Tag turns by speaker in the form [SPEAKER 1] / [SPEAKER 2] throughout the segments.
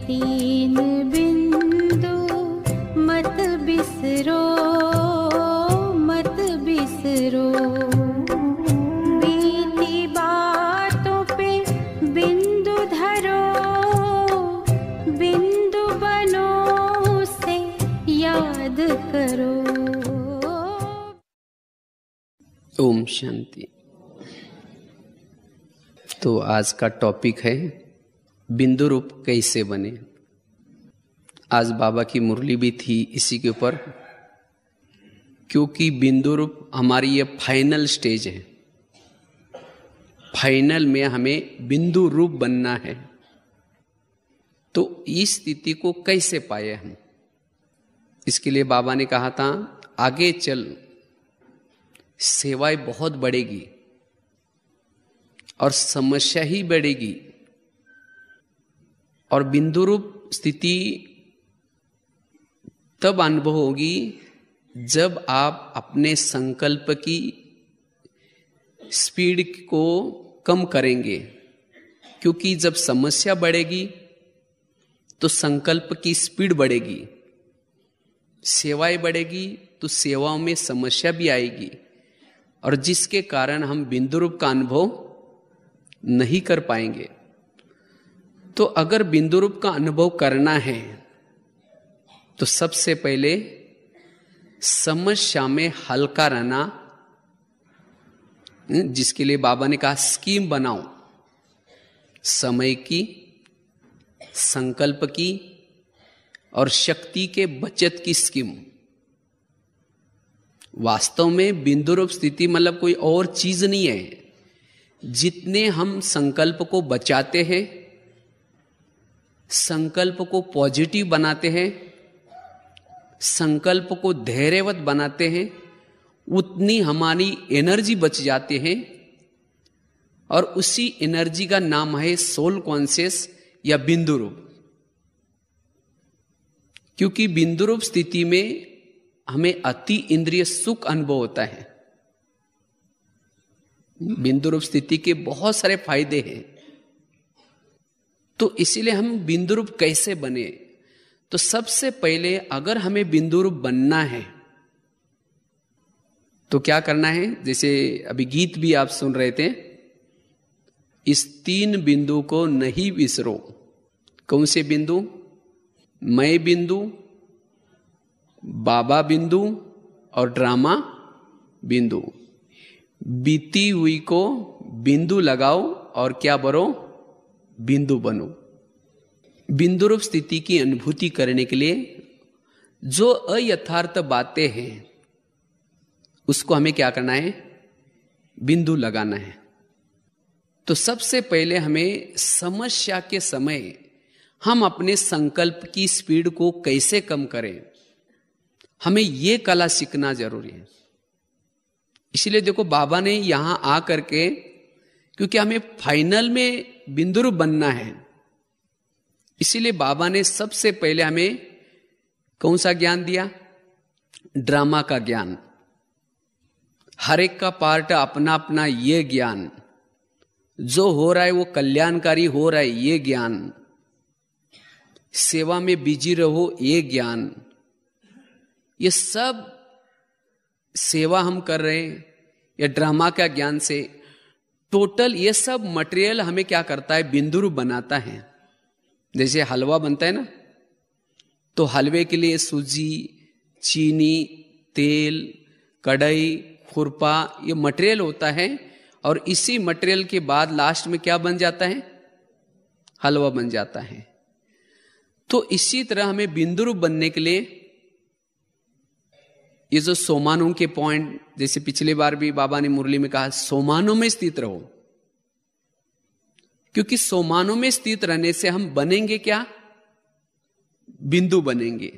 [SPEAKER 1] तीन बिंदु मत बिसरो, मत बिसरो। बीती बातों पे बिंदु धरो, बिंदु बनो उसे याद करो।
[SPEAKER 2] ओम शांति। तो आज का टॉपिक है बिंदु रूप कैसे बने। आज बाबा की मुरली भी थी इसी के ऊपर, क्योंकि बिंदु रूप हमारी ये फाइनल स्टेज है। फाइनल में हमें बिंदु रूप बनना है। तो इस स्थिति को कैसे पाए हम, इसके लिए बाबा ने कहा था आगे चल सेवाएं बहुत बढ़ेगी और समस्या ही बढ़ेगी। और बिंदु रूप स्थिति तब अनुभव होगी जब आप अपने संकल्प की स्पीड को कम करेंगे, क्योंकि जब समस्या बढ़ेगी तो संकल्प की स्पीड बढ़ेगी, सेवाएं बढ़ेगी तो सेवाओं में समस्या भी आएगी, और जिसके कारण हम बिंदु रूप का अनुभव नहीं कर पाएंगे। तो अगर बिंदु रूप का अनुभव करना है तो सबसे पहले समस्या में हल्का रहना, जिसके लिए बाबा ने कहा स्कीम बनाओ, समय की, संकल्प की और शक्ति के बचत की स्कीम। वास्तव में बिंदु रूप स्थिति मतलब कोई और चीज नहीं है। जितने हम संकल्प को बचाते हैं, संकल्प को पॉजिटिव बनाते हैं, संकल्प को धैर्यवत बनाते हैं, उतनी हमारी एनर्जी बच जाती है। और उसी एनर्जी का नाम है सोल कॉन्शियस या बिंदु रूप। क्योंकि बिंदु रूप स्थिति में हमें अति इंद्रिय सुख अनुभव होता है। बिंदु रूप स्थिति के बहुत सारे फायदे हैं। तो इसीलिए हम बिंदु रूप कैसे बने, तो सबसे पहले अगर हमें बिंदु रूप बनना है तो क्या करना है। जैसे अभी गीत भी आप सुन रहे थे, इस तीन बिंदु को नहीं बिसरो। कौन से बिंदु? मैं बिंदु, बाबा बिंदु और ड्रामा बिंदु। बीती हुई को बिंदु लगाओ और क्या बनो? बिंदु बनो। बिंदु रूप स्थिति की अनुभूति करने के लिए जो अयथार्थ बातें हैं उसको हमें क्या करना है? बिंदु लगाना है। तो सबसे पहले हमें समस्या के समय हम अपने संकल्प की स्पीड को कैसे कम करें, हमें यह कला सीखना जरूरी है। इसलिए देखो बाबा ने यहां आकर के, क्योंकि हमें फाइनल में बिंदु रूप बनना है, इसीलिए बाबा ने सबसे पहले हमें कौन सा ज्ञान दिया? ड्रामा का ज्ञान। हर एक का पार्ट अपना अपना ये ज्ञान, जो हो रहा है वो कल्याणकारी हो रहा है ये ज्ञान, सेवा में बिजी रहो ये ज्ञान, ये सब सेवा हम कर रहे हैं या ड्रामा का ज्ञान से टोटल ये सब मटेरियल हमें क्या करता है? बिंदु रूप बनाता है। जैसे हलवा बनता है ना, तो हलवे के लिए सूजी, चीनी, तेल, कढ़ाई, खुरपा ये मटेरियल होता है, और इसी मटेरियल के बाद लास्ट में क्या बन जाता है? हलवा बन जाता है। तो इसी तरह हमें बिंदु रूप बनने के लिए ये जो सोमानों के पॉइंट, जैसे पिछली बार भी बाबा ने मुरली में कहा सोमानों में स्थित रहो, क्योंकि सोमानों में स्थित रहने से हम बनेंगे क्या? बिंदु बनेंगे।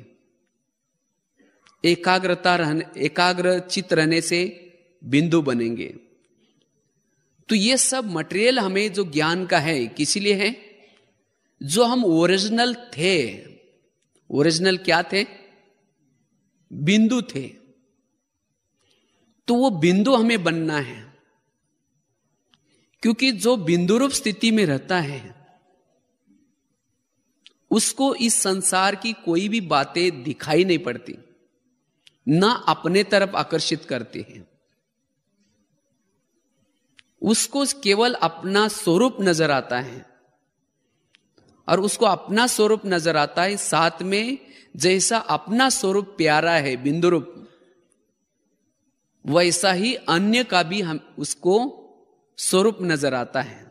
[SPEAKER 2] एकाग्र चित्त रहने से बिंदु बनेंगे। तो ये सब मटेरियल हमें जो ज्ञान का है किस लिए है? जो हम ओरिजिनल थे। ओरिजिनल क्या थे? बिंदु थे। तो वो बिंदु हमें बनना है, क्योंकि जो बिंदु रूप स्थिति में रहता है उसको इस संसार की कोई भी बातें दिखाई नहीं पड़ती, ना अपने तरफ आकर्षित करते हैं। उसको केवल अपना स्वरूप नजर आता है, और उसको अपना स्वरूप नजर आता है, साथ में जैसा अपना स्वरूप प्यारा है बिंदु रूप, वैसा ही अन्य का भी हम उसको स्वरूप नजर आता है।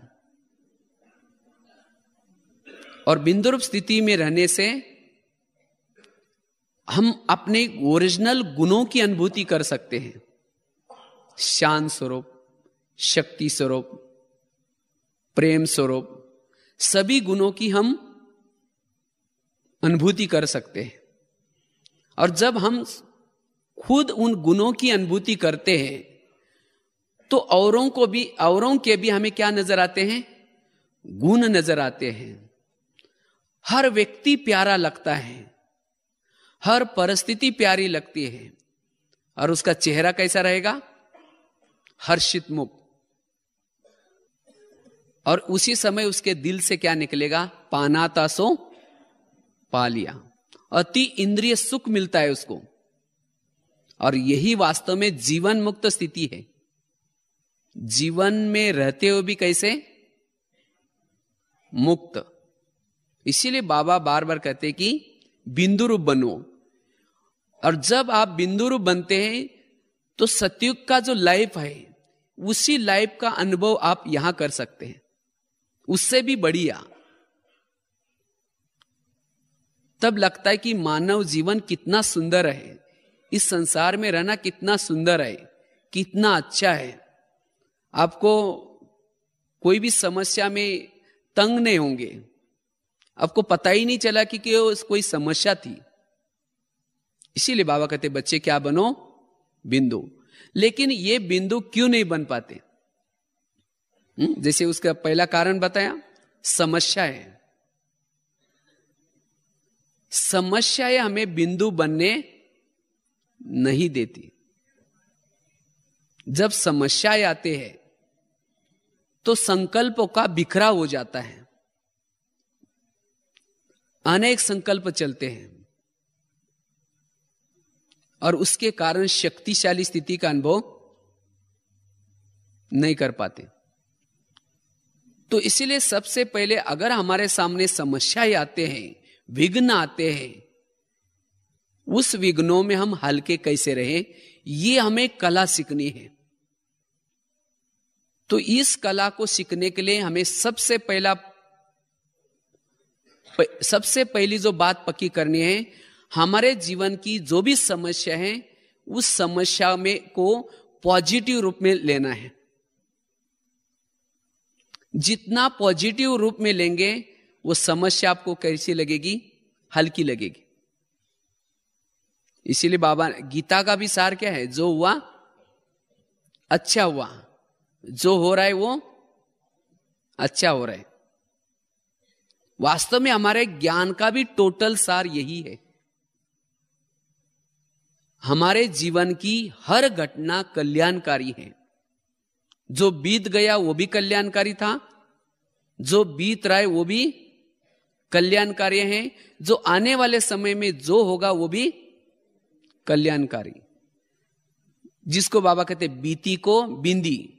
[SPEAKER 2] और बिंदु रूप स्थिति में रहने से हम अपने ओरिजिनल गुणों की अनुभूति कर सकते हैं। शांत स्वरूप, शक्ति स्वरूप, प्रेम स्वरूप, सभी गुणों की हम अनुभूति कर सकते हैं। और जब हम खुद उन गुणों की अनुभूति करते हैं तो औरों के भी हमें क्या नजर आते हैं? गुण नजर आते हैं। हर व्यक्ति प्यारा लगता है, हर परिस्थिति प्यारी लगती है, और उसका चेहरा कैसा रहेगा? हर्षित मुख। और उसी समय उसके दिल से क्या निकलेगा? पाना तासो पा लिया। अति इंद्रिय सुख मिलता है उसको, और यही वास्तव में जीवन मुक्त स्थिति है। जीवन में रहते हुए भी कैसे? मुक्त। इसीलिए बाबा बार बार कहते कि बिंदु रूप बनो। और जब आप बिंदु रूप बनते हैं तो सतयुग का जो लाइफ है, उसी लाइफ का अनुभव आप यहां कर सकते हैं, उससे भी बढ़िया। तब लगता है कि मानव जीवन कितना सुंदर है, इस संसार में रहना कितना सुंदर है, कितना अच्छा है। आपको कोई भी समस्या में तंग नहीं होंगे, आपको पता ही नहीं चला कि कोई समस्या थी। इसीलिए बाबा कहते बच्चे क्या बनो? बिंदु। लेकिन ये बिंदु क्यों नहीं बन पाते? जैसे उसका पहला कारण बताया, समस्या है। समस्याएं हमें बिंदु बनने नहीं देती। जब समस्याएं आते हैं तो संकल्पों का बिखराव हो जाता है, अनेक संकल्प चलते हैं, और उसके कारण शक्तिशाली स्थिति का अनुभव नहीं कर पाते। तो इसीलिए सबसे पहले अगर हमारे सामने समस्याएं आते हैं, विघ्न आते हैं, उस विघ्नों में हम हल्के कैसे रहें, ये हमें कला सीखनी है। तो इस कला को सीखने के लिए हमें सबसे पहली जो बात पक्की करनी है, हमारे जीवन की जो भी समस्या है, उस समस्या में को पॉजिटिव रूप में लेना है। जितना पॉजिटिव रूप में लेंगे, वो समस्या आपको कैसी लगेगी? हल्की लगेगी। इसीलिए बाबा गीता का भी सार क्या है? जो हुआ अच्छा हुआ, जो हो रहा है वो अच्छा हो रहा है। वास्तव में हमारे ज्ञान का भी टोटल सार यही है। हमारे जीवन की हर घटना कल्याणकारी है। जो बीत गया वो भी कल्याणकारी था, जो बीत रहा है वो भी कल्याणकारी है, जो आने वाले समय में जो होगा वो भी कल्याणकारी। जिसको बाबा कहते बीती को बिंदी।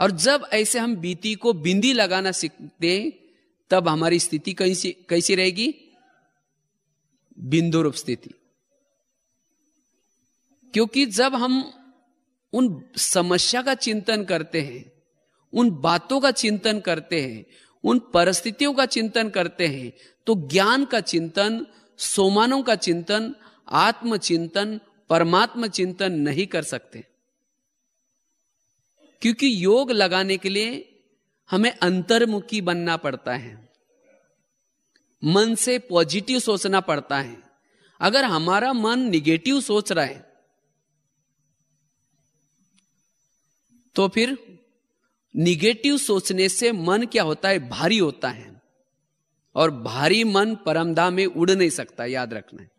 [SPEAKER 2] और जब ऐसे हम बीती को बिंदी लगाना सीखते हैं, तब हमारी स्थिति कैसी रहेगी? बिंदु रूप स्थिति। क्योंकि जब हम उन समस्या का चिंतन करते हैं, उन बातों का चिंतन करते हैं, उन परिस्थितियों का चिंतन करते हैं, तो ज्ञान का चिंतन, सोमानों का चिंतन, आत्मचिंतन, परमात्मा चिंतन नहीं कर सकते। क्योंकि योग लगाने के लिए हमें अंतर्मुखी बनना पड़ता है, मन से पॉजिटिव सोचना पड़ता है। अगर हमारा मन निगेटिव सोच रहा है तो फिर निगेटिव सोचने से मन क्या होता है? भारी होता है, और भारी मन परमधाम में उड़ नहीं सकता, याद रखना है।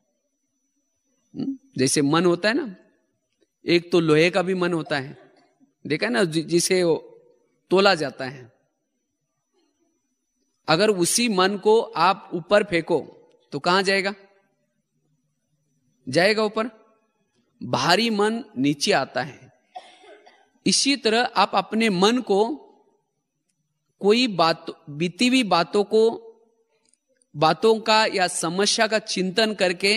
[SPEAKER 2] जैसे मन होता है ना, एक तो लोहे का भी मन होता है, देखा ना, जिसे तोला जाता है, अगर उसी मन को आप ऊपर फेंको तो कहां जाएगा? जाएगा ऊपर। भारी मन नीचे आता है। इसी तरह आप अपने मन को कोई बीती हुई बातों का या समस्या का चिंतन करके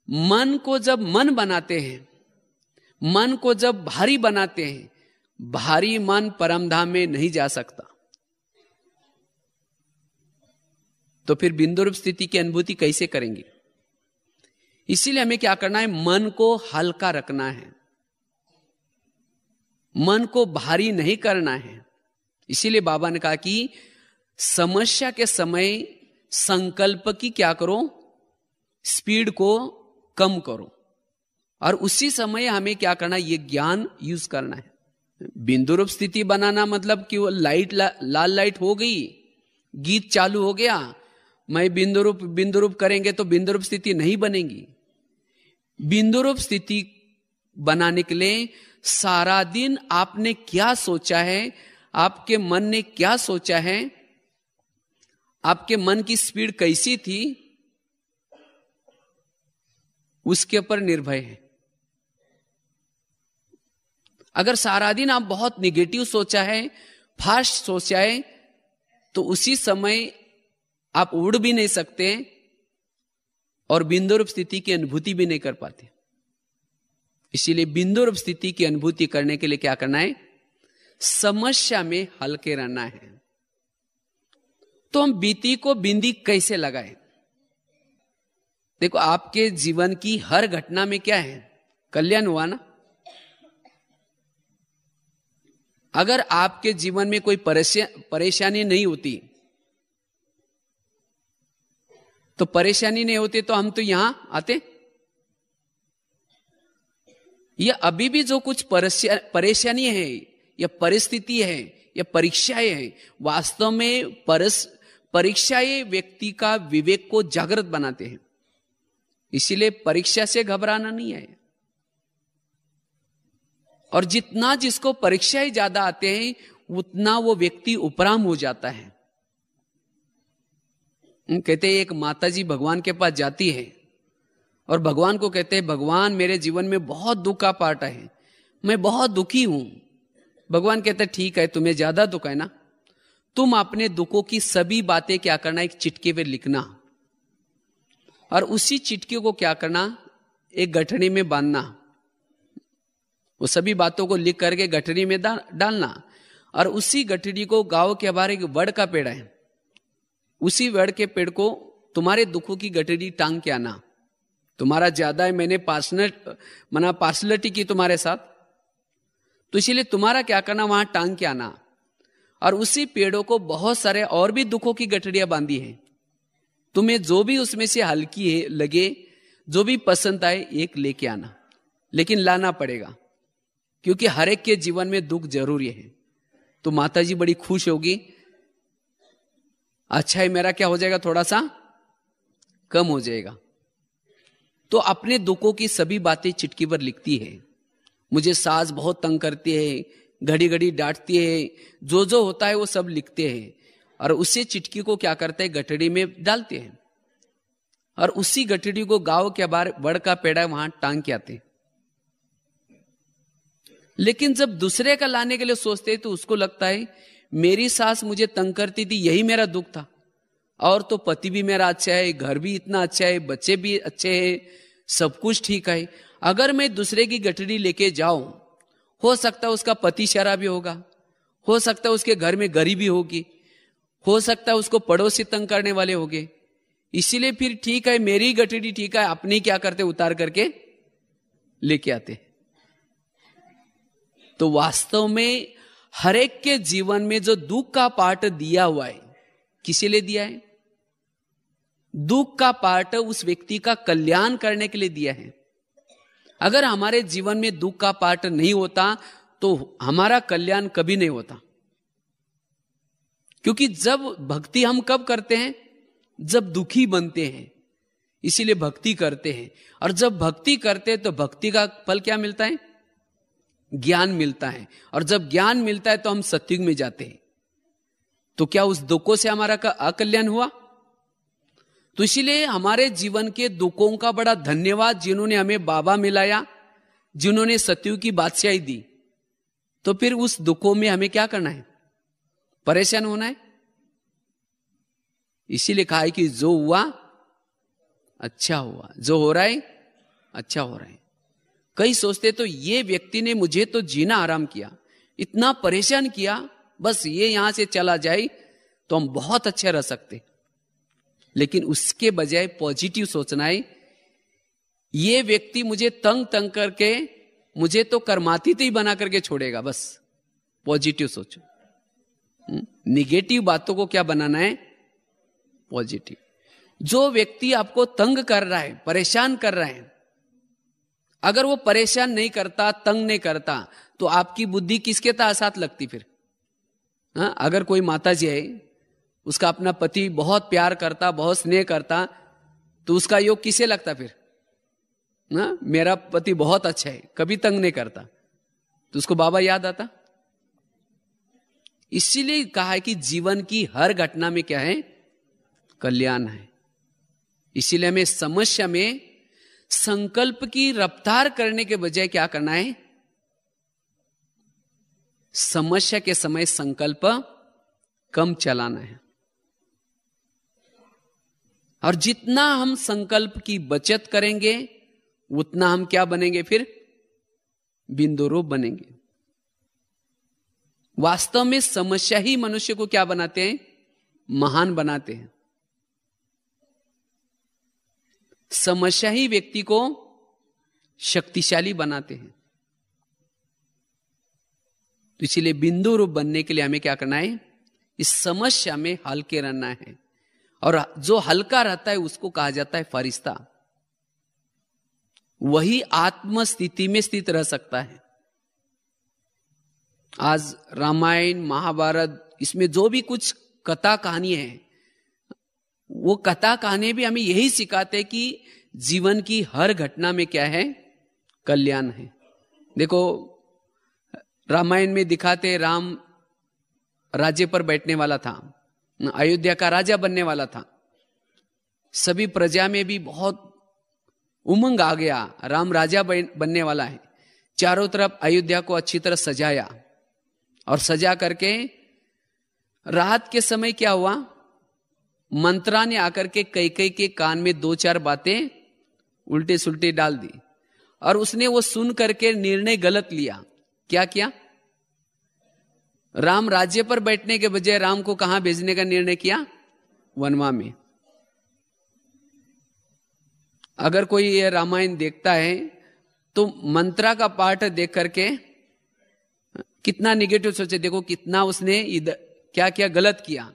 [SPEAKER 2] मन को जब मन बनाते हैं, मन को जब भारी बनाते हैं, भारी मन परमधाम में नहीं जा सकता। तो फिर बिंदु रूप स्थिति की अनुभूति कैसे करेंगे? इसीलिए हमें क्या करना है? मन को हल्का रखना है, मन को भारी नहीं करना है। इसीलिए बाबा ने कहा कि समस्या के समय संकल्प की क्या करो? स्पीड को कम करो। और उसी समय हमें क्या करना है? ये ज्ञान यूज करना है। बिंदु रूप स्थिति बनाना मतलब कि वो लाल लाइट हो गई, गीत चालू हो गया, मैं बिंदु रूप करेंगे तो बिंदु रूप स्थिति नहीं बनेगी। बिंदु रूप स्थिति बनाने के लिए सारा दिन आपने क्या सोचा है, आपके मन ने क्या सोचा है, आपके मन की स्पीड कैसी थी, उसके ऊपर निर्भर है। अगर सारा दिन आप बहुत निगेटिव सोचा है, फास्ट सोचा है, तो उसी समय आप उड़ भी नहीं सकते और बिंदु रूप स्थिति की अनुभूति भी नहीं कर पाते। इसीलिए बिंदु रूप स्थिति की अनुभूति करने के लिए क्या करना है? समस्या में हल्के रहना है। तो हम बीती को बिंदी कैसे लगाएं? देखो, आपके जीवन की हर घटना में क्या है? कल्याण हुआ ना। अगर आपके जीवन में कोई परेशानी नहीं होती, तो परेशानी नहीं होती तो हम तो यहां आते। ये अभी भी जो कुछ परेशानी है या परिस्थिति है या परीक्षाएं हैं, वास्तव में परीक्षाएं व्यक्ति का विवेक को जागृत बनाते हैं। इसीलिए परीक्षा से घबराना नहीं है। और जितना जिसको परीक्षाएं ज्यादा आते हैं उतना वो व्यक्ति उपराम हो जाता है। कहते हैं एक माताजी भगवान के पास जाती है और भगवान को कहते हैं, भगवान मेरे जीवन में बहुत दुख का पार्ट है, मैं बहुत दुखी हूं। भगवान कहते हैं, ठीक है, तुम्हें ज्यादा दुख है ना, तुम अपने दुखों की सभी बातें क्या करना, एक चिटके पे लिखना और उसी चिटके को क्या करना, एक गठरी में बांधना। वो सभी बातों को लिख करके गठरी में डालना और उसी गठरी को गांव के बाहर एक वड़ का पेड़ है, उसी वड़ के पेड़ को तुम्हारे दुखों की गठरी टांग के आना। तुम्हारा ज्यादा है, मैंने पार्सलिटी की तुम्हारे साथ, तो इसीलिए तुम्हारा क्या करना, वहां टांग के आना। और उसी पेड़ों को बहुत सारे और भी दुखों की गठरियां बांधी हैं। तुम्हें जो भी उसमें से हल्की है लगे, जो भी पसंद आए, एक लेके आना। लेकिन लाना पड़ेगा, क्योंकि हर एक के जीवन में दुख जरूरी है। तो माताजी बड़ी खुश होगी, अच्छा है, मेरा क्या हो जाएगा, थोड़ा सा कम हो जाएगा। तो अपने दुखों की सभी बातें चिटकी पर लिखती है। मुझे सास बहुत तंग करती है, घड़ी घड़ी डांटती है, जो जो होता है वो सब लिखते हैं और उसी चिटकी को क्या करते हैं, गठड़ी में डालते हैं और उसी गठड़ी को गांव के बाहर बड़ का पेड़ा वहां टांग के आते हैं। लेकिन जब दूसरे का लाने के लिए सोचते हैं तो उसको लगता है मेरी सास मुझे तंग करती थी, यही मेरा दुख था, और तो पति भी मेरा अच्छा है, घर भी इतना अच्छा है, बच्चे भी अच्छे हैं, सब कुछ ठीक है। अगर मैं दूसरे की गठरी लेके जाऊं, हो सकता है उसका पति शराबी होगा, हो सकता है उसके घर में गरीबी होगी, हो सकता है उसको पड़ोसी तंग करने वाले होंगे। इसीलिए फिर ठीक है, मेरी गठरी ठीक है, अपनी क्या करते, उतार करके लेके आते। तो वास्तव में हर एक के जीवन में जो दुख का पार्ट दिया हुआ है, किसी लिए दिया है? दुख का पार्ट उस व्यक्ति का कल्याण करने के लिए दिया है। अगर हमारे जीवन में दुख का पार्ट नहीं होता तो हमारा कल्याण कभी नहीं होता। क्योंकि जब भक्ति हम कब करते हैं, जब दुखी बनते हैं, इसीलिए भक्ति करते हैं। और जब भक्ति करते हैं तो भक्ति का फल क्या मिलता है, ज्ञान मिलता है। और जब ज्ञान मिलता है तो हम सत्युग में जाते हैं। तो क्या उस दुखों से हमारा अकल्याण हुआ? तो इसीलिए हमारे जीवन के दुखों का बड़ा धन्यवाद, जिन्होंने हमें बाबा मिलाया, जिन्होंने सतयुग की बादशाही दी। तो फिर उस दुखों में हमें क्या करना है? परेशान होना है? इसीलिए कहा है कि जो हुआ अच्छा हुआ, जो हो रहा है अच्छा हो रहा है। कई सोचते तो ये व्यक्ति ने मुझे तो जीना आराम किया, इतना परेशान किया, बस ये यहां से चला जाए तो हम बहुत अच्छे रह सकते। लेकिन उसके बजाय पॉजिटिव सोचना है, ये व्यक्ति मुझे तंग तंग करके मुझे तो कर्मातीत ही बना करके छोड़ेगा। बस पॉजिटिव सोचो। निगेटिव बातों को क्या बनाना है? पॉजिटिव। जो व्यक्ति आपको तंग कर रहा है, परेशान कर रहा है, अगर वो परेशान नहीं करता, तंग नहीं करता, तो आपकी बुद्धि किसके साथ लगती फिर? हाँ, अगर कोई माता जी है, उसका अपना पति बहुत प्यार करता, बहुत स्नेह करता, तो उसका योग किसे लगता फिर? हाँ, मेरा पति बहुत अच्छा है, कभी तंग नहीं करता, तो उसको बाबा याद आता। इसीलिए कहा है कि जीवन की हर घटना में क्या है? कल्याण है। इसीलिए हमें समस्या में संकल्प की रफ्तार करने के बजाय क्या करना है? समस्या के समय संकल्प कम चलाना है। और जितना हम संकल्प की बचत करेंगे, उतना हम क्या बनेंगे फिर? बिंदु रूप बनेंगे। वास्तव में समस्या ही मनुष्य को क्या बनाते हैं? महान बनाते हैं। समस्या ही व्यक्ति को शक्तिशाली बनाते हैं। तो इसलिए बिंदु रूप बनने के लिए हमें क्या करना है? इस समस्या में हल्के रहना है। और जो हल्का रहता है उसको कहा जाता है फरिश्ता। वही आत्म स्थिति में स्थित रह सकता है। आज रामायण, महाभारत, इसमें जो भी कुछ कथा कहानी है, वो कथा कहानी भी हमें यही सिखाते हैं कि जीवन की हर घटना में क्या है? कल्याण है। देखो, रामायण में दिखाते राम राज्य पर बैठने वाला था, अयोध्या का राजा बनने वाला था। सभी प्रजा में भी बहुत उमंग आ गया, राम राजा बनने वाला है। चारों तरफ अयोध्या को अच्छी तरह सजाया, और सजा करके रात के समय क्या हुआ? मंत्रा ने आकर के कैकेयी के कान में 2-4 बातें उल्टे सुल्टे डाल दी, और उसने वो सुन करके निर्णय गलत लिया। क्या किया? राम राज्य पर बैठने के बजाय राम को कहां भेजने का निर्णय किया? वनवा में। अगर कोई ये रामायण देखता है तो मंत्रा का पाठ देख करके कितना निगेटिव सोचे, देखो कितना उसने क्या क्या गलत किया।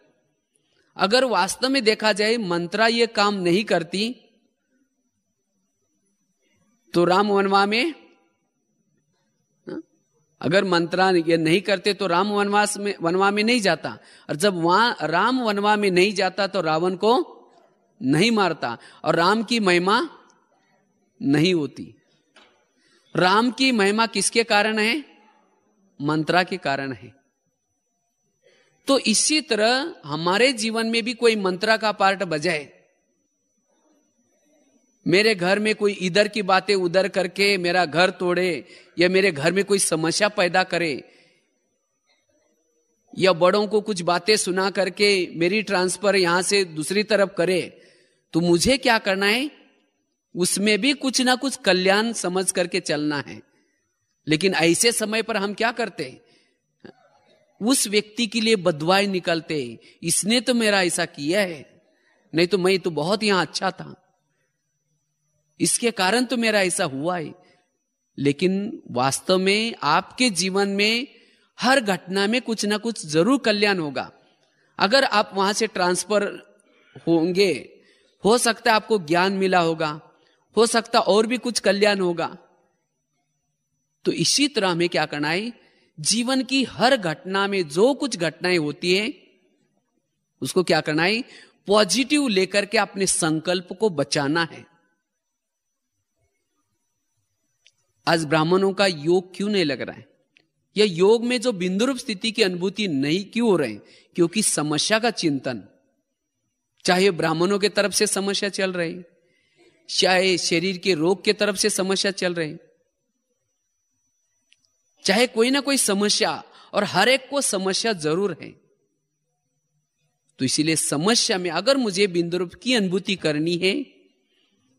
[SPEAKER 2] अगर वास्तव में देखा जाए मंत्रा ये काम नहीं करती तो राम वनवा में, अगर मंत्रा ये नहीं करते तो राम वनवा में नहीं जाता, और जब वहां राम वनवा में नहीं जाता तो रावण को नहीं मारता, और राम की महिमा नहीं होती। राम की महिमा किसके कारण है? मंत्रा के कारण है। तो इसी तरह हमारे जीवन में भी कोई मंत्रा का पार्ट बजाए। मेरे घर में कोई इधर की बातें उधर करके मेरा घर तोड़े, या मेरे घर में कोई समस्या पैदा करे, या बड़ों को कुछ बातें सुना करके मेरी ट्रांसफर यहां से दूसरी तरफ करे, तो मुझे क्या करना है? उसमें भी कुछ ना कुछ कल्याण समझ करके चलना है। लेकिन ऐसे समय पर हम क्या करते हैं? उस व्यक्ति के लिए बदवाएं निकलते, इसने तो मेरा ऐसा किया है, नहीं तो मैं तो बहुत यहां अच्छा था, इसके कारण तो मेरा ऐसा हुआ है। लेकिन वास्तव में आपके जीवन में हर घटना में कुछ ना कुछ जरूर कल्याण होगा। अगर आप वहां से ट्रांसफर होंगे, हो सकता है आपको ज्ञान मिला होगा, हो सकता और भी कुछ कल्याण होगा। तो इसी तरह हमें क्या करना है? जीवन की हर घटना में जो कुछ घटनाएं होती है उसको क्या करना है? पॉजिटिव लेकर के अपने संकल्प को बचाना है। आज ब्राह्मणों का योग क्यों नहीं लग रहा है? या योग में जो बिंदु रूप स्थिति की अनुभूति नहीं क्यों हो रहे? क्योंकि समस्या का चिंतन, चाहे ब्राह्मणों के तरफ से समस्या चल रही, चाहे शरीर के रोग के तरफ से समस्या चल रही, चाहे कोई ना कोई समस्या, और हर एक को समस्या जरूर है। तो इसीलिए समस्या में अगर मुझे बिंदु रूप की अनुभूति करनी है,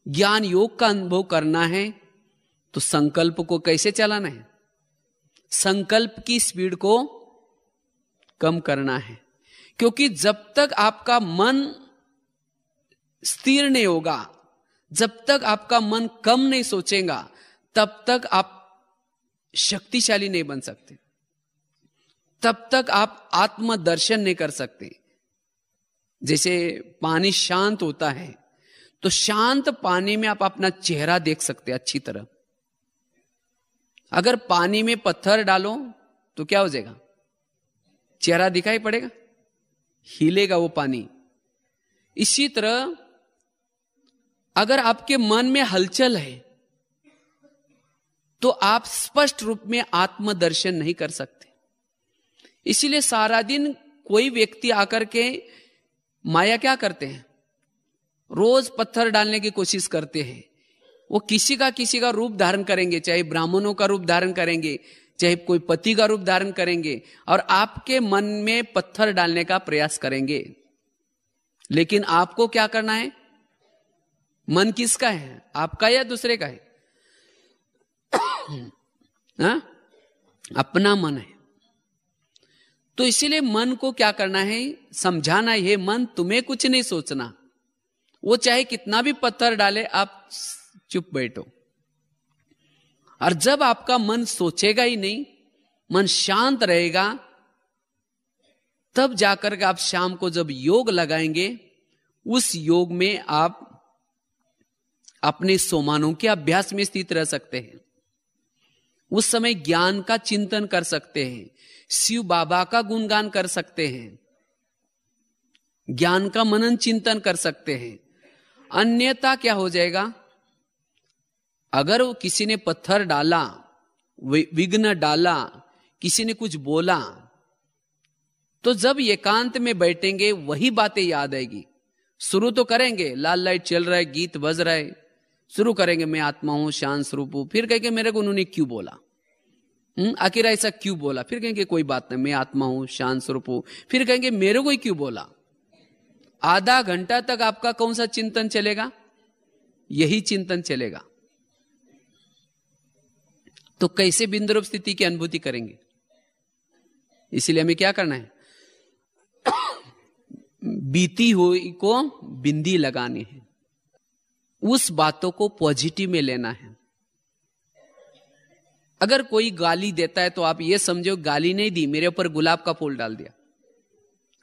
[SPEAKER 2] ज्ञान योग का अनुभव करना है, तो संकल्प को कैसे चलाना है? संकल्प की स्पीड को कम करना है। क्योंकि जब तक आपका मन स्थिर नहीं होगा, जब तक आपका मन कम नहीं सोचेगा, तब तक आप शक्तिशाली नहीं बन सकते, तब तक आप आत्मदर्शन नहीं कर सकते। जैसे पानी शांत होता है तो शांत पानी में आप अपना चेहरा देख सकते हैं अच्छी तरह। अगर पानी में पत्थर डालो तो क्या हो जाएगा? चेहरा दिखाई पड़ेगा, हिलेगा वो पानी। इसी तरह अगर आपके मन में हलचल है तो आप स्पष्ट रूप में आत्मदर्शन नहीं कर सकते। इसीलिए सारा दिन कोई व्यक्ति आकर के माया क्या करते हैं? रोज पत्थर डालने की कोशिश करते हैं। वो किसी का रूप धारण करेंगे, चाहे ब्राह्मणों का रूप धारण करेंगे, चाहे कोई पति का रूप धारण करेंगे, और आपके मन में पत्थर डालने का प्रयास करेंगे। लेकिन आपको क्या करना है? मन किसका है? आपका या दूसरे का है? हाँ? अपना मन है। तो इसीलिए मन को क्या करना है? समझाना है, मन तुम्हें कुछ नहीं सोचना। वो चाहे कितना भी पत्थर डाले, आप चुप बैठो। और जब आपका मन सोचेगा ही नहीं, मन शांत रहेगा, तब जाकर के आप शाम को जब योग लगाएंगे, उस योग में आप अपने सोमानों के अभ्यास में स्थित रह सकते हैं। उस समय ज्ञान का चिंतन कर सकते हैं, शिव बाबा का गुणगान कर सकते हैं, ज्ञान का मनन चिंतन कर सकते हैं। अन्यथा क्या हो जाएगा? अगर किसी ने पत्थर डाला, विघ्न डाला, किसी ने कुछ बोला, तो जब एकांत में बैठेंगे वही बातें याद आएगी। शुरू तो करेंगे, लाल लाइट चल रहा है, गीत बज रहा है, शुरू करेंगे मैं आत्मा हूं, शांत स्वरूप हूं, फिर कहेंगे मेरे को उन्होंने क्यों बोला, आखिर ऐसा क्यों बोला, फिर कहेंगे कोई बात नहीं, मैं आत्मा हूं, शांत स्वरूप हूं, फिर कहेंगे मेरे को ही क्यों बोला। आधा घंटा तक आपका कौन सा चिंतन चलेगा? यही चिंतन चलेगा। तो कैसे बिंदु रूप स्थिति की अनुभूति करेंगे? इसीलिए हमें क्या करना है? बीती हुई को बिंदी लगानी है, उस बातों को पॉजिटिव में लेना है। अगर कोई गाली देता है तो आप ये समझो गाली नहीं दी, मेरे ऊपर गुलाब का फूल डाल दिया।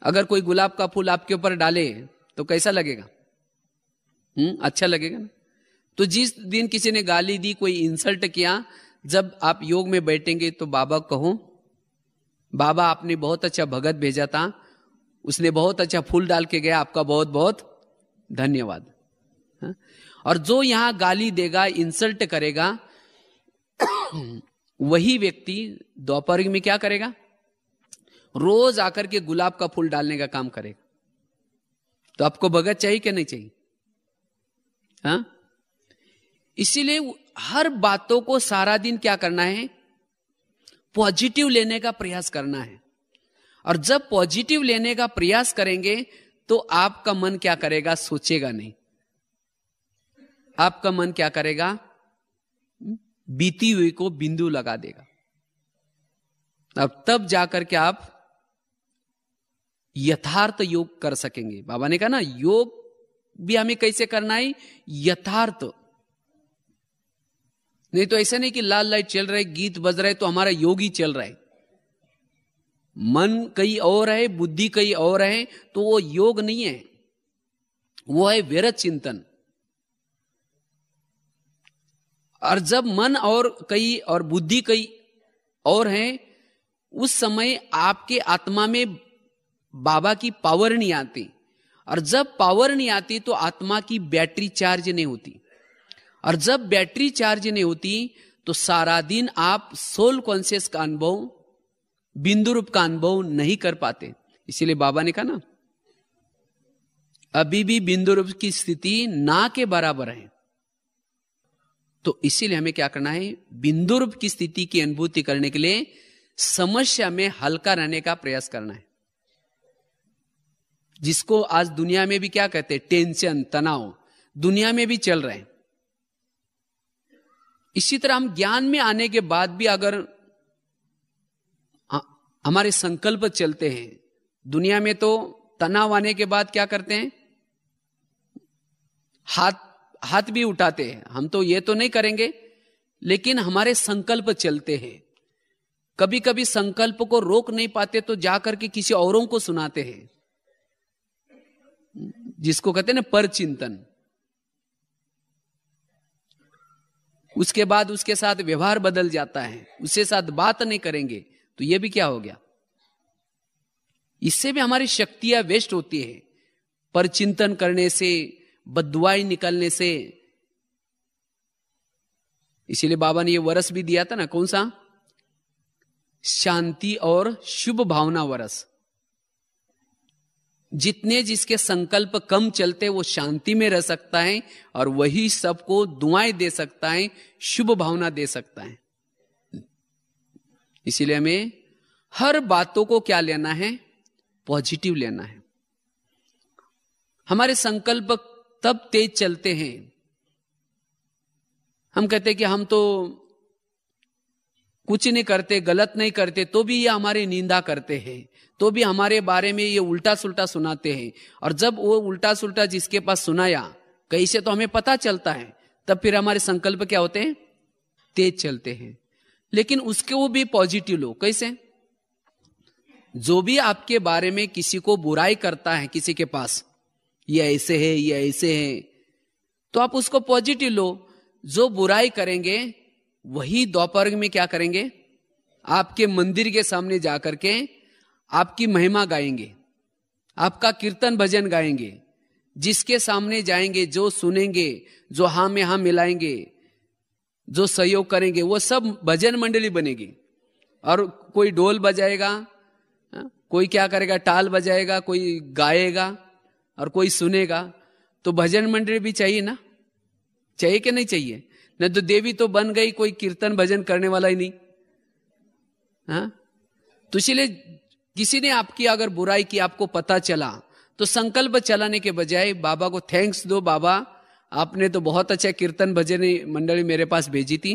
[SPEAKER 2] अगर कोई गुलाब का फूल आपके ऊपर डाले तो कैसा लगेगा? अच्छा लगेगा ना। तो जिस दिन किसी ने गाली दी, कोई इंसल्ट किया, जब आप योग में बैठेंगे तो बाबा कहो, बाबा आपने बहुत अच्छा भगत भेजा था, उसने बहुत अच्छा फूल डाल के गया, आपका बहुत बहुत धन्यवाद। और जो यहां गाली देगा, इंसल्ट करेगा, वही व्यक्ति दोपहर में क्या करेगा? रोज आकर के गुलाब का फूल डालने का काम करेगा। तो आपको भगत चाहिए क्या नहीं चाहिए? हाँ? इसीलिए हर बातों को सारा दिन क्या करना है? पॉजिटिव लेने का प्रयास करना है। और जब पॉजिटिव लेने का प्रयास करेंगे तो आपका मन क्या करेगा? सोचेगा नहीं। आपका मन क्या करेगा? बीती हुई को बिंदु लगा देगा। अब तब जाकर के आप यथार्थ योग कर सकेंगे। बाबा ने कहा ना, योग भी हमें कैसे करना है? यथार्थ। नहीं तो ऐसा नहीं कि लाल लाइट चल रहा है, गीत बज रहा है तो हमारा योग ही चल रहा है। मन कहीं और है, बुद्धि कहीं और है, तो वो योग नहीं है, वो है विरत चिंतन। और जब मन और कहीं और बुद्धि कहीं और है, उस समय आपके आत्मा में बाबा की पावर नहीं आती। और जब पावर नहीं आती तो आत्मा की बैटरी चार्ज नहीं होती। और जब बैटरी चार्ज नहीं होती तो सारा दिन आप सोल कॉन्शियस का अनुभव बिंदु रूप का अनुभव नहीं कर पाते। इसीलिए बाबा ने कहा ना, अभी भी बिंदु रूप की स्थिति ना के बराबर है। तो इसीलिए हमें क्या करना है, बिंदु रूप की स्थिति की अनुभूति करने के लिए समस्या में हल्का रहने का प्रयास करना है, जिसको आज दुनिया में भी क्या कहते हैं, टेंशन, तनाव दुनिया में भी चल रहे हैं। इसी तरह हम ज्ञान में आने के बाद भी अगर हमारे संकल्प चलते हैं, दुनिया में तो तनाव आने के बाद क्या करते हैं, हाथ भी उठाते हैं। हम तो ये तो नहीं करेंगे, लेकिन हमारे संकल्प चलते हैं। कभी कभी संकल्प को रोक नहीं पाते तो जाकर के किसी औरों को सुनाते हैं, जिसको कहते हैं ना पर चिंतन। उसके बाद उसके साथ व्यवहार बदल जाता है, उसके साथ बात नहीं करेंगे तो ये भी क्या हो गया, इससे भी हमारी शक्तियां वेस्ट होती है। पर चिंतन करने से, बददुआएं निकलने से। इसीलिए बाबा ने ये वरस भी दिया था ना, कौन सा, शांति और शुभ भावना वरस। जितने जिसके संकल्प कम चलते वो शांति में रह सकता है, और वही सबको दुआएं दे सकता है, शुभ भावना दे सकता है। इसीलिए हमें हर बातों को क्या लेना है, पॉजिटिव लेना है। हमारे संकल्प तब तेज चलते हैं, हम कहते हैं कि हम तो कुछ नहीं करते, गलत नहीं करते, तो भी ये हमारी निंदा करते हैं, तो भी हमारे बारे में ये उल्टा सुल्टा सुनाते हैं। और जब वो उल्टा सुल्टा जिसके पास सुनाया कैसे तो हमें पता चलता है, तब फिर हमारे संकल्प क्या होते हैं, तेज चलते हैं। लेकिन उसके वो भी पॉजिटिव लो। कैसे, जो भी आपके बारे में किसी को बुराई करता है, किसी के पास ये ऐसे है, ये ऐसे है, तो आप उसको पॉजिटिव लो। जो बुराई करेंगे वही दोपहर में क्या करेंगे, आपके मंदिर के सामने जाकर के आपकी महिमा गाएंगे, आपका कीर्तन भजन गाएंगे। जिसके सामने जाएंगे, जो सुनेंगे, जो हाँ में हाँ मिलाएंगे, जो सहयोग करेंगे, वो सब भजन मंडली बनेगी। और कोई ढोल बजाएगा, कोई क्या करेगा, टाल बजाएगा, कोई गाएगा और कोई सुनेगा। तो भजन मंडली भी चाहिए ना, चाहिए कि नहीं चाहिए? नहीं तो देवी तो बन गई, कोई कीर्तन भजन करने वाला ही नहीं। हाँ, तो इसलिए किसी ने आपकी अगर बुराई की, आपको पता चला, तो संकल्प चलाने के बजाय बाबा को थैंक्स दो, बाबा आपने तो बहुत अच्छा कीर्तन भजन मंडली मेरे पास भेजी थी,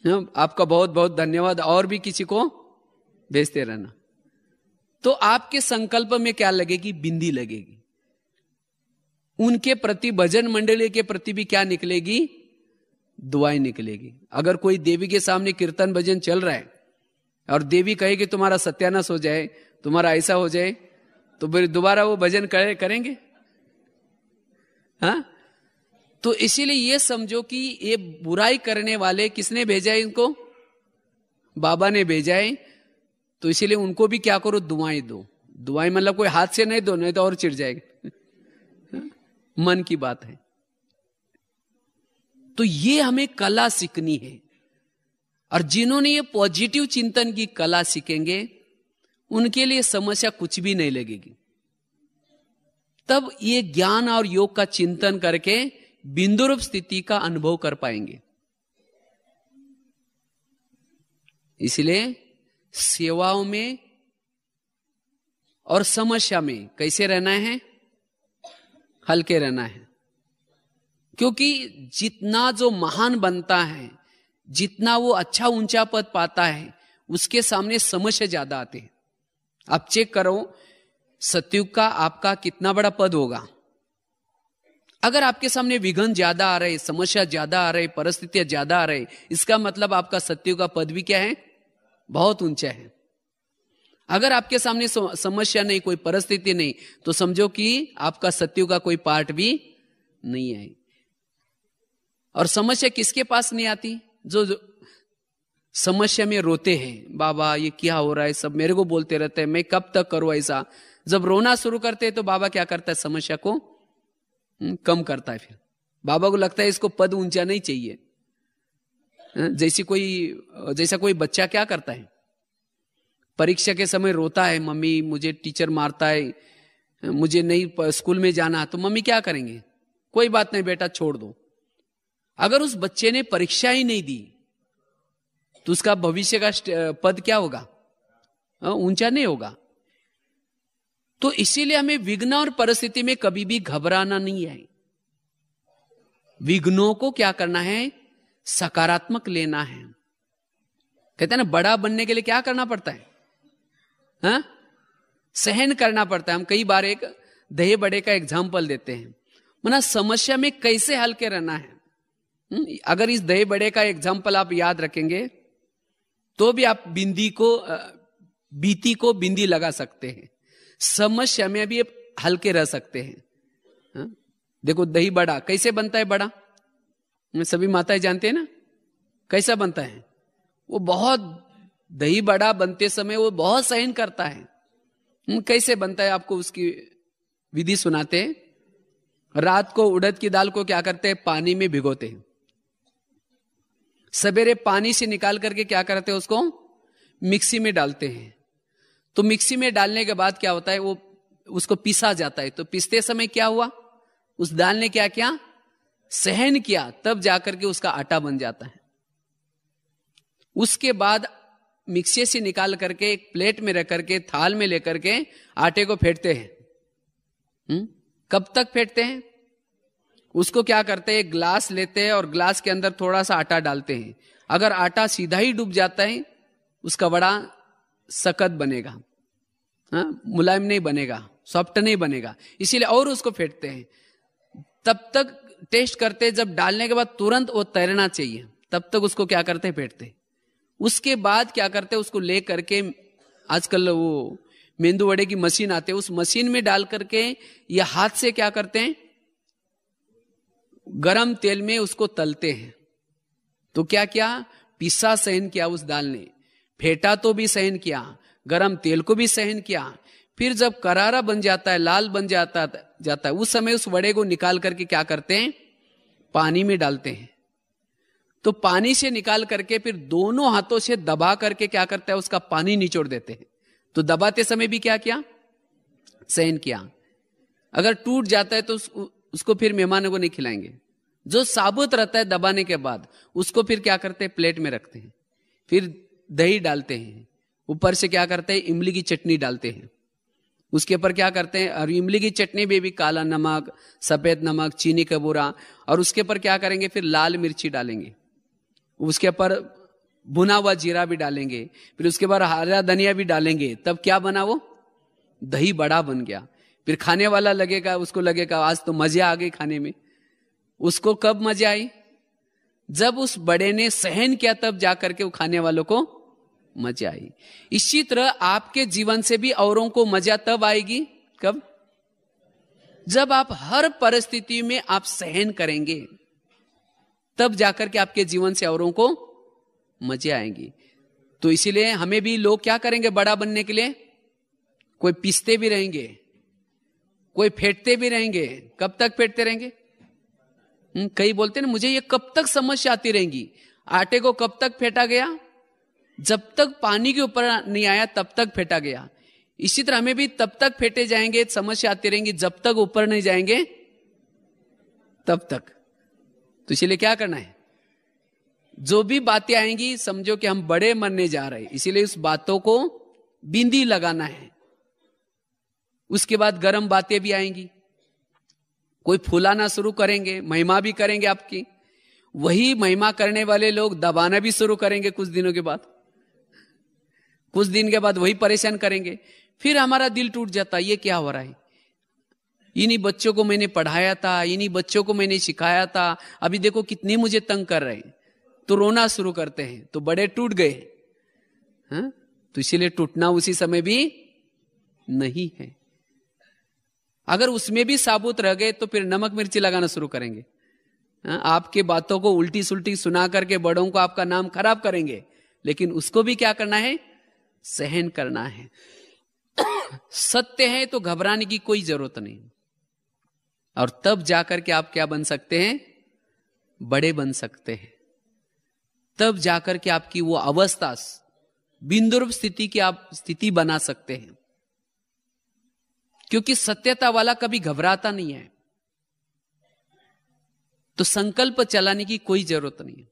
[SPEAKER 2] आपका बहुत बहुत धन्यवाद, और भी किसी को भेजते रहना। तो आपके संकल्प में क्या लगेगी, बिंदी लगेगी। उनके प्रति, भजन मंडली के प्रति भी क्या निकलेगी, दुआएं निकलेगी। अगर कोई देवी के सामने कीर्तन भजन चल रहा है और देवी कहे कि तुम्हारा सत्यानाश हो जाए, तुम्हारा ऐसा हो जाए, तो फिर दोबारा वो भजन करेंगे? हाँ, तो इसीलिए ये समझो कि ये बुराई करने वाले किसने भेजा है, इनको बाबा ने भेजा है। तो इसीलिए उनको भी क्या करो, दुआएं दो। दुआएं मतलब कोई हाथ से नहीं दो, नहीं तो और चिढ़ जाएगा। मन की बात है। तो ये हमें कला सीखनी है, और जिन्होंने ये पॉजिटिव चिंतन की कला सीखेंगे उनके लिए समस्या कुछ भी नहीं लगेगी। तब ये ज्ञान और योग का चिंतन करके बिंदु रूप स्थिति का अनुभव कर पाएंगे। इसलिए सेवाओं में और समस्या में कैसे रहना है, हल्के रहना है। क्योंकि जितना जो महान बनता है, जितना वो अच्छा ऊंचा पद पाता है, उसके सामने समस्या ज्यादा आते हैं। आप चेक करो, सतयुग का आपका कितना बड़ा पद होगा। अगर आपके सामने विघ्न ज्यादा आ रहे, समस्या ज्यादा आ रहे, परिस्थितियां ज्यादा आ रहे, इसका मतलब आपका सतयुग का पद भी क्या है, बहुत ऊंचा है। अगर आपके सामने समस्या नहीं, कोई परिस्थिति नहीं, तो समझो कि आपका सतयुग का कोई पार्ट भी नहीं है। और समस्या किसके पास नहीं आती, जो समस्या में रोते हैं, बाबा ये क्या हो रहा है, सब मेरे को बोलते रहते हैं, मैं कब तक करूं ऐसा। जब रोना शुरू करते हैं तो बाबा क्या करता है, समस्या को कम करता है। फिर बाबा को लगता है इसको पद ऊंचा नहीं चाहिए। जैसा कोई बच्चा क्या करता है, परीक्षा के समय रोता है, मम्मी मुझे टीचर मारता है, मुझे नहीं स्कूल में जाना, तो मम्मी क्या करेंगे? कोई बात नहीं बेटा, छोड़ दो। अगर उस बच्चे ने परीक्षा ही नहीं दी तो उसका भविष्य का पद क्या होगा? ऊंचा नहीं होगा। तो इसीलिए हमें विघ्न और परिस्थिति में कभी भी घबराना नहीं है। विघ्नों को क्या करना है? सकारात्मक लेना है। कहते हैं ना, बड़ा बनने के लिए क्या करना पड़ता है? हाँ? सहन करना पड़ता है। हम कई बार एक दही बड़े का एग्जाम्पल देते हैं, माना समस्या में कैसे हल के रहना है। अगर इस दही बड़े का एग्जाम्पल आप याद रखेंगे तो भी आप बीती को बिंदी लगा सकते हैं, समस्या में भी हल्के रह सकते हैं। हाँ? देखो दही बड़ा कैसे बनता है? बड़ा सभी माताएं जानते हैं ना कैसा बनता है? वो बहुत, दही बड़ा बनते समय वो बहुत सहन करता है। कैसे बनता है आपको उसकी विधि सुनाते हैं। रात को उड़द की दाल को क्या करते हैं? पानी में भिगोते हैं। सवेरे पानी से निकाल करके क्या करते हैं? उसको मिक्सी में डालते हैं। तो मिक्सी में डालने के बाद क्या होता है? वो उसको पीसा जाता है। तो पीसते समय क्या हुआ? उस दाल ने क्या किया? सहन किया, तब जाकर के उसका आटा बन जाता है। उसके बाद मिक्सी से निकाल करके एक प्लेट में रख करके थाल में लेकर के आटे को फेंटते हैं। कब तक फेंटते हैं? उसको क्या करते हैं? एक ग्लास लेते हैं और ग्लास के अंदर थोड़ा सा आटा डालते हैं। अगर आटा सीधा ही डूब जाता है उसका बड़ा सख्त बनेगा, मुलायम नहीं बनेगा, सॉफ्ट नहीं बनेगा, इसीलिए और उसको फेंटते हैं। तब तक टेस्ट करते हैं, जब डालने के बाद तुरंत वो तैरना चाहिए, तब तक उसको क्या करते हैं? फेंटते। उसके बाद क्या करते हैं? उसको ले करके, आजकल वो मेंदू वड़े की मशीन आते हैं, उस मशीन में डाल करके या हाथ से क्या करते हैं? गरम तेल में उसको तलते हैं। तो क्या किया? पिस्सा सहन किया उस दाल ने, फेंटा तो भी सहन किया, गरम तेल को भी सहन किया। फिर जब करारा बन जाता है, लाल बन जाता है, उस समय उस वड़े को निकाल करके क्या करते हैं? पानी में डालते हैं। तो पानी से निकाल करके फिर दोनों हाथों से दबा करके क्या करता है? उसका पानी निचोड़ देते हैं। तो दबाते समय भी क्या किया? सहन किया। अगर टूट जाता है तो उसको फिर मेहमानों को नहीं खिलाएंगे। जो साबुत रहता है दबाने के बाद उसको फिर क्या करते हैं? प्लेट में रखते हैं। फिर दही डालते हैं, ऊपर से क्या करते हैं? इमली की चटनी डालते हैं। उसके ऊपर क्या करते हैं? और इमली की चटनी में भी काला नमक, सफेद नमक, चीनी का बूरा, और उसके ऊपर क्या करेंगे? फिर लाल मिर्ची डालेंगे। उसके ऊपर भुना हुआ जीरा भी डालेंगे। फिर उसके बाद हरा धनिया भी डालेंगे। तब क्या बना? वो दही बड़ा बन गया। फिर खाने वाला लगेगा, उसको लगेगा आज तो मजा आ गई खाने में। उसको कब मजा आई? जब उस बड़े ने सहन किया, तब जाकर के वो खाने वालों को मजा आई। इसी तरह आपके जीवन से भी औरों को मजा तब आएगी, कब? जब आप हर परिस्थिति में आप सहन करेंगे, तब जाकर के आपके जीवन से औरों को मजे आएंगी। तो इसीलिए हमें भी लोग क्या करेंगे बड़ा बनने के लिए? कोई पीसते भी रहेंगे, कोई फेंटते भी रहेंगे। कब तक फेंटते रहेंगे? कई बोलते हैं ना, मुझे ये कब तक समस्या आती रहेंगी। आटे को कब तक फेंटा गया? जब तक पानी के ऊपर नहीं आया तब तक फेंटा गया। इसी तरह हमें भी तब तक फेंटे जाएंगे, समस्या आती रहेंगी, जब तक ऊपर नहीं जाएंगे तब तक। तो इसलिए क्या करना है? जो भी बातें आएंगी समझो कि हम बड़े मरने जा रहे हैं, इसीलिए उस बातों को बिंदी लगाना है। उसके बाद गर्म बातें भी आएंगी, कोई फुलाना शुरू करेंगे, महिमा भी करेंगे आपकी। वही महिमा करने वाले लोग दबाना भी शुरू करेंगे कुछ दिनों के बाद। कुछ दिन के बाद वही परेशान करेंगे। फिर हमारा दिल टूट जाता है, ये क्या हो रहा है? इन्हीं बच्चों को मैंने पढ़ाया था, इन्हीं बच्चों को मैंने सिखाया था, अभी देखो कितने मुझे तंग कर रहे हैं। तो रोना शुरू करते हैं, तो बड़े टूट गए। हाँ? तो इसीलिए टूटना उसी समय भी नहीं है। अगर उसमें भी साबुत रह गए तो फिर नमक मिर्ची लगाना शुरू करेंगे। हाँ? आपके बातों को उल्टी सुल्टी सुना करके बड़ों को आपका नाम खराब करेंगे, लेकिन उसको भी क्या करना है? सहन करना है। सत्य है तो घबराने की कोई जरूरत नहीं। और तब जाकर के आप क्या बन सकते हैं? बड़े बन सकते हैं। तब जाकर के आपकी वो अवस्था बिंदु रूप स्थिति की आप स्थिति बना सकते हैं, क्योंकि सत्यता वाला कभी घबराता नहीं है। तो संकल्प चलाने की कोई जरूरत नहीं है।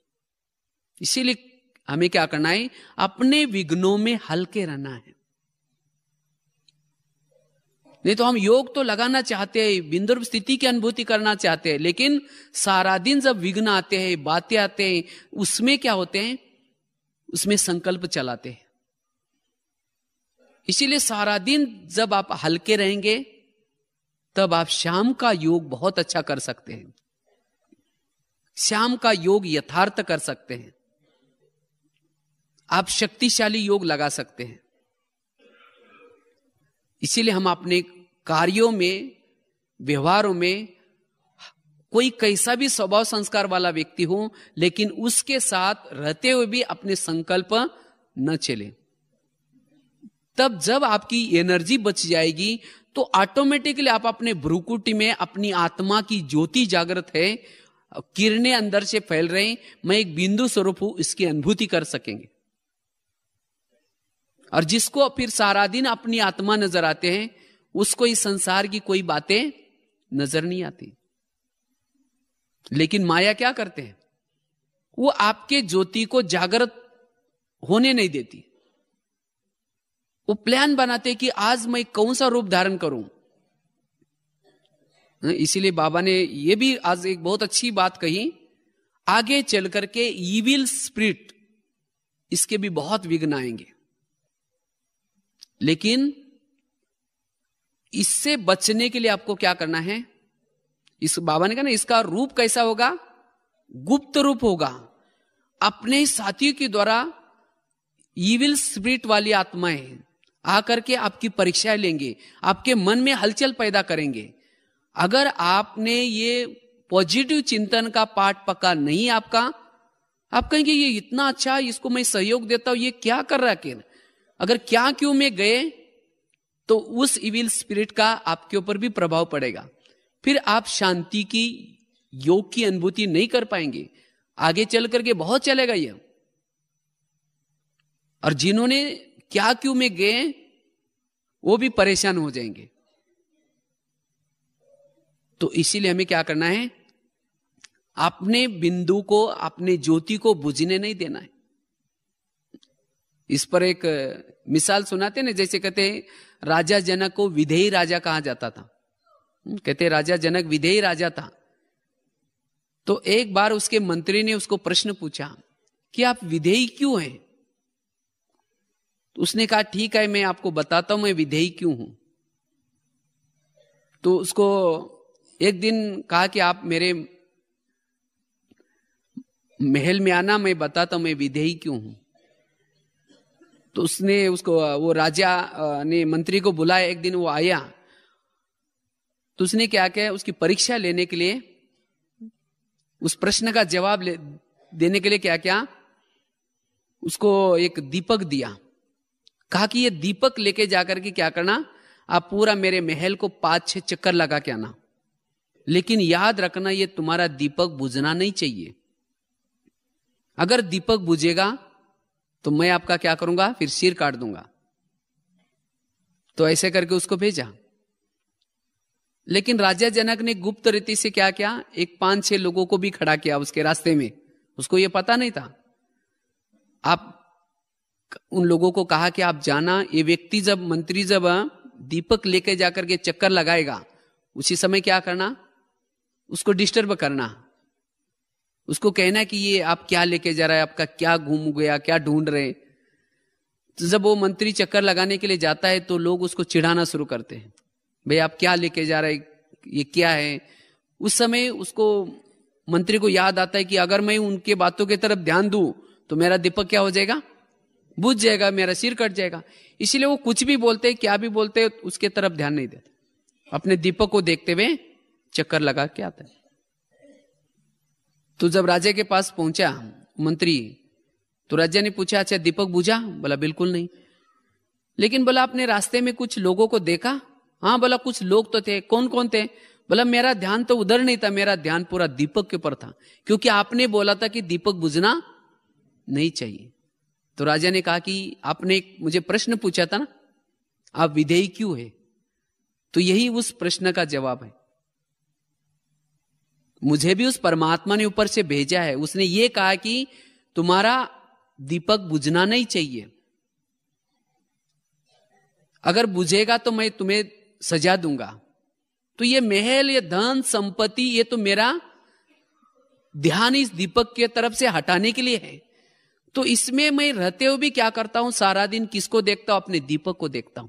[SPEAKER 2] इसीलिए हमें क्या करना है, अपने विघ्नों में हल्के रहना है। नहीं तो हम योग तो लगाना चाहते हैं, बिंदु रूप स्थिति की अनुभूति करना चाहते हैं, लेकिन सारा दिन जब विघ्न आते हैं, बातें आते हैं, उसमें क्या होते हैं, उसमें संकल्प चलाते हैं। इसीलिए सारा दिन जब आप हल्के रहेंगे, तब आप शाम का योग बहुत अच्छा कर सकते हैं। शाम का योग यथार्थ कर सकते हैं। आप शक्तिशाली योग लगा सकते हैं। इसीलिए हम अपने कार्यों में, व्यवहारों में, कोई कैसा भी स्वभाव संस्कार वाला व्यक्ति हो, लेकिन उसके साथ रहते हुए भी अपने संकल्प न चले। तब जब आपकी एनर्जी बच जाएगी, तो ऑटोमेटिकली आप अपने भ्रुकुटी में अपनी आत्मा की ज्योति जागृत है, किरणें अंदर से फैल रही, मैं एक बिंदु स्वरूप हूं, इसकी अनुभूति कर सकेंगे। और जिसको फिर सारा दिन अपनी आत्मा नजर आते हैं, उसको इस संसार की कोई बातें नजर नहीं आती। लेकिन माया क्या करते हैं, वो आपके ज्योति को जागृत होने नहीं देती। वो प्लान बनाते कि आज मैं कौन सा रूप धारण करूं। इसीलिए बाबा ने ये भी आज एक बहुत अच्छी बात कही, आगे चल करके ईविल स्पिरिट, इसके भी बहुत विघ्न आएंगे, लेकिन इससे बचने के लिए आपको क्या करना है। इस बाबा ने कहा ना, इसका रूप कैसा होगा, गुप्त रूप होगा। अपने साथियों के द्वारा ईविल स्पिरिट वाली आत्माएं आकर के आपकी परीक्षाएं लेंगे, आपके मन में हलचल पैदा करेंगे। अगर आपने ये पॉजिटिव चिंतन का पाठ पका नहीं आपका, आप कहेंगे ये इतना अच्छा, इसको मैं सहयोग देता हूं, ये क्या कर रहा है। अगर क्या क्यों में गए, तो उस इविल स्पिरिट का आपके ऊपर भी प्रभाव पड़ेगा। फिर आप शांति की, योग की अनुभूति नहीं कर पाएंगे। आगे चल करके बहुत चलेगा ये। और जिन्होंने क्या क्यों में गए, वो भी परेशान हो जाएंगे। तो इसीलिए हमें क्या करना है, अपने बिंदु को, अपने ज्योति को बुझने नहीं देना है। इस पर एक मिसाल सुनाते ना, जैसे कहते हैं राजा जनक को विधेयी राजा कहा जाता था। कहते राजा जनक विधेयी राजा था। तो एक बार उसके मंत्री ने उसको प्रश्न पूछा कि आप विधेयी क्यों हैं। तो उसने कहा ठीक है, मैं आपको बताता हूं मैं विधेयी क्यों हूं। तो उसको एक दिन कहा कि आप मेरे महल में आना, मैं बताता हूं मैं विधेयी क्यों हूं। तो उसने उसको, वो राजा ने मंत्री को बुलाया। एक दिन वो आया, तो उसने क्या किया, उसकी परीक्षा लेने के लिए, उस प्रश्न का जवाब देने के लिए क्या किया, उसको एक दीपक दिया। कहा कि ये दीपक लेके जाकर के क्या करना, आप पूरा मेरे महल को 5-6 चक्कर लगा के आना, लेकिन याद रखना ये तुम्हारा दीपक बुझना नहीं चाहिए। अगर दीपक बुझेगा तो मैं आपका क्या करूंगा, फिर सिर काट दूंगा। तो ऐसे करके उसको भेजा। लेकिन राजा जनक ने गुप्त रीति से क्या किया, एक 5-6 लोगों को भी खड़ा किया उसके रास्ते में। उसको ये पता नहीं था। आप उन लोगों को कहा कि आप जाना, ये व्यक्ति जब, मंत्री जब दीपक लेके जाकर के चक्कर लगाएगा, उसी समय क्या करना, उसको डिस्टर्ब करना। उसको कहना कि ये आप क्या लेके जा रहा है, आपका क्या घूम गया, क्या ढूंढ रहे। तो जब वो मंत्री चक्कर लगाने के लिए जाता है, तो लोग उसको चिढ़ाना शुरू करते हैं, भाई आप क्या लेके जा रहे, ये क्या है। उस समय उसको, मंत्री को याद आता है कि अगर मैं उनके बातों की तरफ ध्यान दूं तो मेरा दीपक क्या हो जाएगा, बुझ जाएगा, मेरा सिर कट जाएगा। इसीलिए वो कुछ भी बोलते, क्या भी बोलते, उसके तरफ ध्यान नहीं देते, अपने दीपक को देखते हुए चक्कर लगा के आता है। तो जब राजा के पास पहुंचा मंत्री, तो राजा ने पूछा अच्छा दीपक बुझा? बोला बिल्कुल नहीं। लेकिन बोला आपने रास्ते में कुछ लोगों को देखा? हाँ। बोला कुछ लोग तो थे। कौन कौन थे? बोला मेरा ध्यान तो उधर नहीं था, मेरा ध्यान पूरा दीपक के ऊपर था, क्योंकि आपने बोला था कि दीपक बुझना नहीं चाहिए। तो राजा ने कहा कि आपने मुझे प्रश्न पूछा था ना, आप विधेयी क्यों है? तो यही उस प्रश्न का जवाब है। मुझे भी उस परमात्मा ने ऊपर से भेजा है। उसने ये कहा कि तुम्हारा दीपक बुझना नहीं चाहिए, अगर बुझेगा तो मैं तुम्हें सजा दूंगा। तो ये महल, ये धन संपत्ति, ये तो मेरा ध्यान इस दीपक की तरफ से हटाने के लिए है। तो इसमें मैं रहते हुए भी क्या करता हूं, सारा दिन किसको देखता हूं? अपने दीपक को देखता हूं।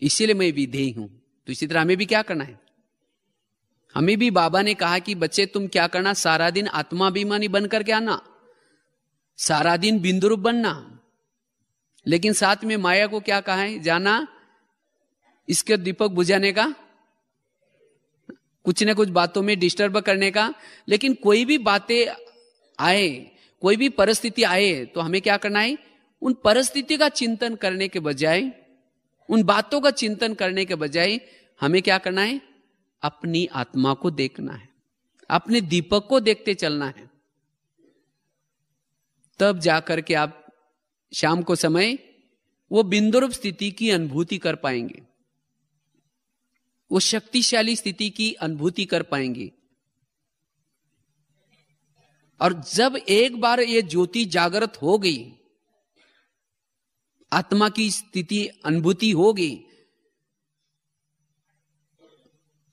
[SPEAKER 2] इसीलिए मैं विधेय हूं। तो इसी तरह हमें भी क्या करना है? हमें भी बाबा ने कहा कि बच्चे तुम क्या करना, सारा दिन आत्माभिमानी बन करके आना, सारा दिन बिंदुरूप बनना। लेकिन साथ में माया को क्या कहा है? जाना इसके दीपक बुझाने का, कुछ न कुछ बातों में डिस्टर्ब करने का। लेकिन कोई भी बातें आए, कोई भी परिस्थिति आए, तो हमें क्या करना है? उन परिस्थिति का चिंतन करने के बजाय, उन बातों का चिंतन करने के बजाय हमें क्या करना है? अपनी आत्मा को देखना है, अपने दीपक को देखते चलना है। तब जाकर के आप शाम को समय वो बिंदुरूप स्थिति की अनुभूति कर पाएंगे, वो शक्तिशाली स्थिति की अनुभूति कर पाएंगे। और जब एक बार ये ज्योति जागृत हो गई, आत्मा की स्थिति अनुभूति हो गई,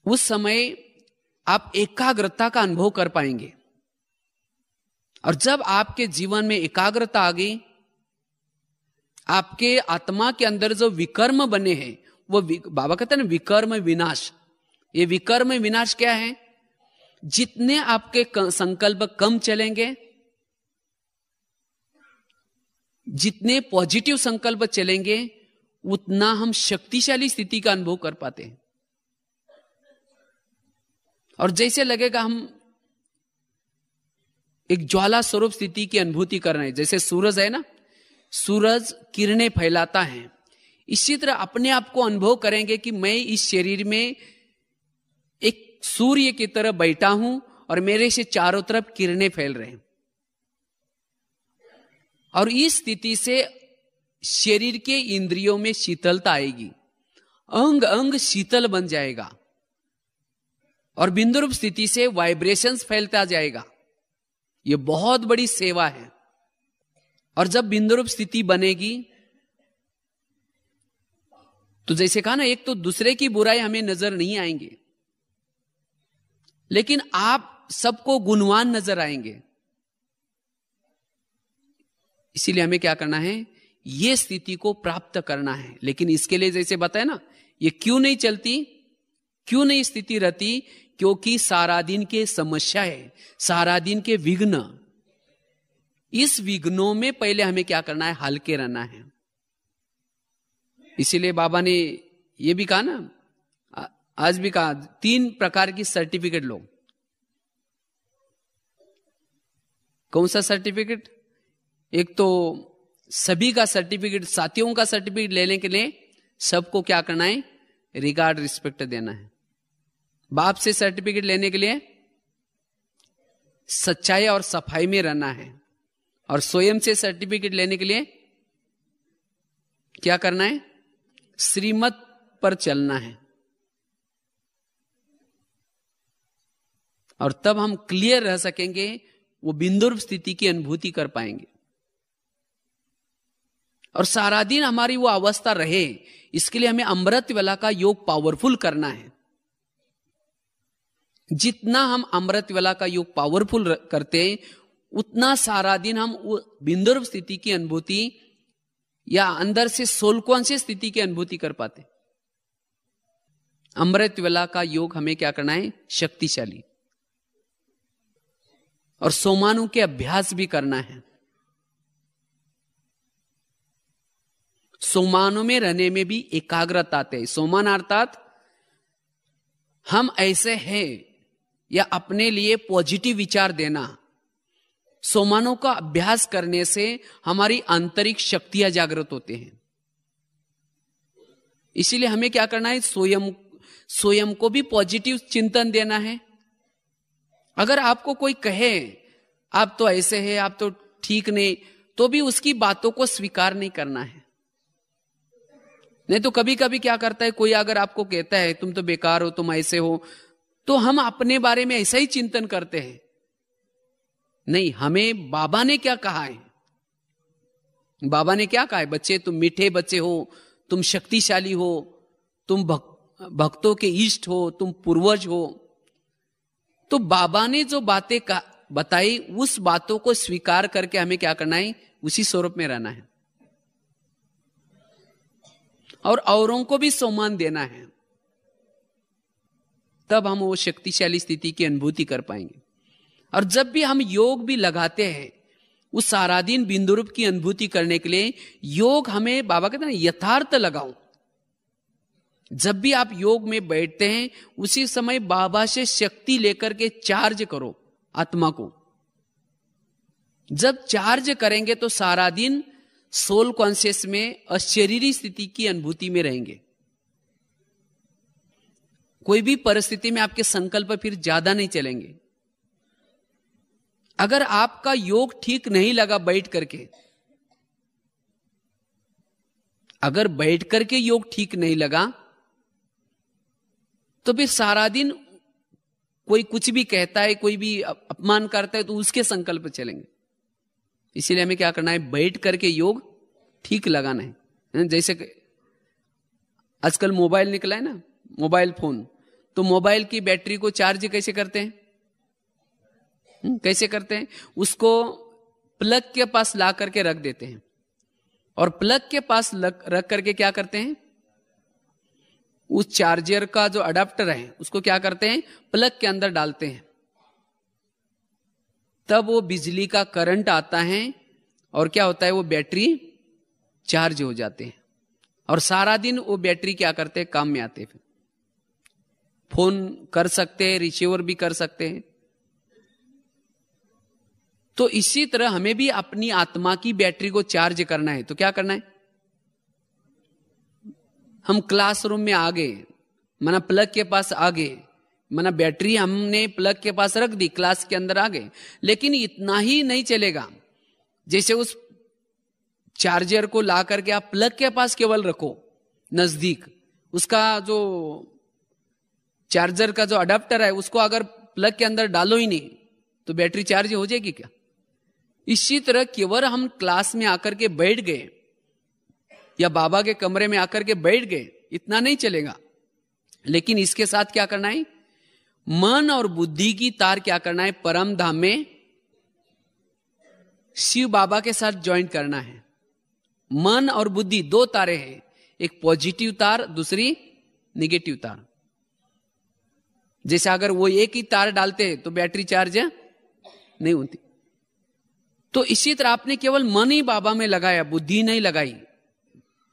[SPEAKER 2] उस समय आप एकाग्रता का अनुभव कर पाएंगे। और जब आपके जीवन में एकाग्रता आ गई, आपके आत्मा के अंदर जो विकर्म बने हैं, वो बाबा कहते हैं ना, विकर्म विनाश। ये विकर्म विनाश क्या है? जितने आपके संकल्प कम चलेंगे, जितने पॉजिटिव संकल्प चलेंगे, उतना हम शक्तिशाली स्थिति का अनुभव कर पाते हैं। और जैसे लगेगा हम एक ज्वाला स्वरूप स्थिति की अनुभूति कर रहे हैं। जैसे सूरज है ना, सूरज किरणें फैलाता है, इसी तरह अपने आप को अनुभव करेंगे कि मैं इस शरीर में एक सूर्य की तरह बैठा हूं और मेरे से चारों तरफ किरणें फैल रहे हैं। और इस स्थिति से शरीर के इंद्रियों में शीतलता आएगी, अंग अंग शीतल बन जाएगा, और बिंदुरूप स्थिति से वाइब्रेशंस फैलता जाएगा। यह बहुत बड़ी सेवा है। और जब बिंदुरूप स्थिति बनेगी, तो जैसे कहा ना, एक तो दूसरे की बुराई हमें नजर नहीं आएंगे, लेकिन आप सबको गुणवान नजर आएंगे। इसीलिए हमें क्या करना है? ये स्थिति को प्राप्त करना है। लेकिन इसके लिए जैसे बताया ना, ये क्यों नहीं चलती, क्यों नहीं स्थिति रहती? क्योंकि सारा दिन के समस्या है, सारा दिन के विघ्न। इस विघ्नों में पहले हमें क्या करना है? हल्के रहना है। इसीलिए बाबा ने ये भी कहा ना, आज भी कहा, 3 प्रकार की सर्टिफिकेट लो। कौन सा सर्टिफिकेट? एक तो सभी का सर्टिफिकेट, साथियों का सर्टिफिकेट लेने के लिए सबको क्या करना है? रिगार्ड, रिस्पेक्ट देना है। बाप से सर्टिफिकेट लेने के लिए सच्चाई और सफाई में रहना है। और स्वयं से सर्टिफिकेट लेने के लिए क्या करना है? श्रीमत पर चलना है। और तब हम क्लियर रह सकेंगे, वो बिंदुरूप स्थिति की अनुभूति कर पाएंगे। और सारा दिन हमारी वो अवस्था रहे, इसके लिए हमें अमृत वेला का योग पावरफुल करना है। जितना हम अमृत वेला का योग पावरफुल करते हैं, उतना सारा दिन हम बिंदुरूप स्थिति की अनुभूति या अंदर से सोल कॉन्शियस स्थिति की अनुभूति कर पाते। अमृत वेला का योग हमें क्या करना है? शक्तिशाली। और सोमानु के अभ्यास भी करना है। सोमानु में रहने में भी एकाग्रता आते है। सोमान अर्थात हम ऐसे हैं, या अपने लिए पॉजिटिव विचार देना। सोमानों का अभ्यास करने से हमारी आंतरिक शक्तियां जागृत होते हैं। इसीलिए हमें क्या करना है? स्वयं को भी पॉजिटिव चिंतन देना है। अगर आपको कोई कहे आप तो ऐसे हैं, आप तो ठीक नहीं, तो भी उसकी बातों को स्वीकार नहीं करना है। नहीं तो कभी कभी क्या करता है, कोई अगर आपको कहता है तुम तो बेकार हो, तुम ऐसे हो, तो हम अपने बारे में ऐसा ही चिंतन करते हैं। नहीं, हमें बाबा ने क्या कहा है, बाबा ने क्या कहा है, बच्चे तुम मीठे बच्चे हो, तुम शक्तिशाली हो, तुम भक्तों के इष्ट हो, तुम पूर्वज हो। तो बाबा ने जो बातें बताई, उस बातों को स्वीकार करके हमें क्या करना है, उसी स्वरूप में रहना है और औरों को भी सम्मान देना है। तब हम वो शक्तिशाली स्थिति की अनुभूति कर पाएंगे। और जब भी हम योग भी लगाते हैं, उस सारा दिन बिंदु रूप की अनुभूति करने के लिए योग हमें, बाबा कहते हैं यथार्थ लगाओ। जब भी आप योग में बैठते हैं, उसी समय बाबा से शक्ति लेकर के चार्ज करो आत्मा को। जब चार्ज करेंगे तो सारा दिन सोल कॉन्शियस में अशरीरी स्थिति की अनुभूति में रहेंगे। कोई भी परिस्थिति में आपके संकल्प फिर ज्यादा नहीं चलेंगे। अगर आपका योग ठीक नहीं लगा बैठ करके, अगर बैठ करके योग ठीक नहीं लगा, तो फिर सारा दिन कोई कुछ भी कहता है, कोई भी अपमान करता है, तो उसके संकल्प चलेंगे। इसीलिए हमें क्या करना है, बैठ करके योग ठीक लगाना है। जैसे कि आजकल मोबाइल निकला है ना, मोबाइल फोन, तो मोबाइल की बैटरी को चार्ज कैसे करते हैं, कैसे करते हैं, उसको प्लग के पास ला करके रख देते हैं, और प्लग के पास रख करके क्या करते हैं, उस चार्जर का जो अडाप्टर है उसको क्या करते हैं, प्लग के अंदर डालते हैं। तब वो बिजली का करंट आता है और क्या होता है, वो बैटरी चार्ज हो जाते हैं और सारा दिन वो बैटरी क्या करते हैं, काम में आते हैं। फोन कर सकते हैं, रिसीवर भी कर सकते हैं। तो इसी तरह हमें भी अपनी आत्मा की बैटरी को चार्ज करना है। तो क्या करना है, हम क्लासरूम में आ गए, माना प्लग के पास आ गए, माना बैटरी हमने प्लग के पास रख दी, क्लास के अंदर आ गए, लेकिन इतना ही नहीं चलेगा। जैसे उस चार्जर को ला करके आप प्लग के पास केवल रखो नजदीक, उसका जो चार्जर का जो अडाप्टर है उसको अगर प्लग के अंदर डालो ही नहीं तो बैटरी चार्ज हो जाएगी क्या? इसी तरह केवल हम क्लास में आकर के बैठ गए या बाबा के कमरे में आकर के बैठ गए, इतना नहीं चलेगा। लेकिन इसके साथ क्या करना है, मन और बुद्धि की तार क्या करना है, परम धाम में शिव बाबा के साथ ज्वाइंट करना है। मन और बुद्धि दो तारे हैं, एक पॉजिटिव तार, दूसरी निगेटिव तार। जैसे अगर वो एक ही तार डालते हैं तो बैटरी चार्ज नहीं होती। तो इसी तरह आपने केवल मन ही बाबा में लगाया, बुद्धि नहीं लगाई,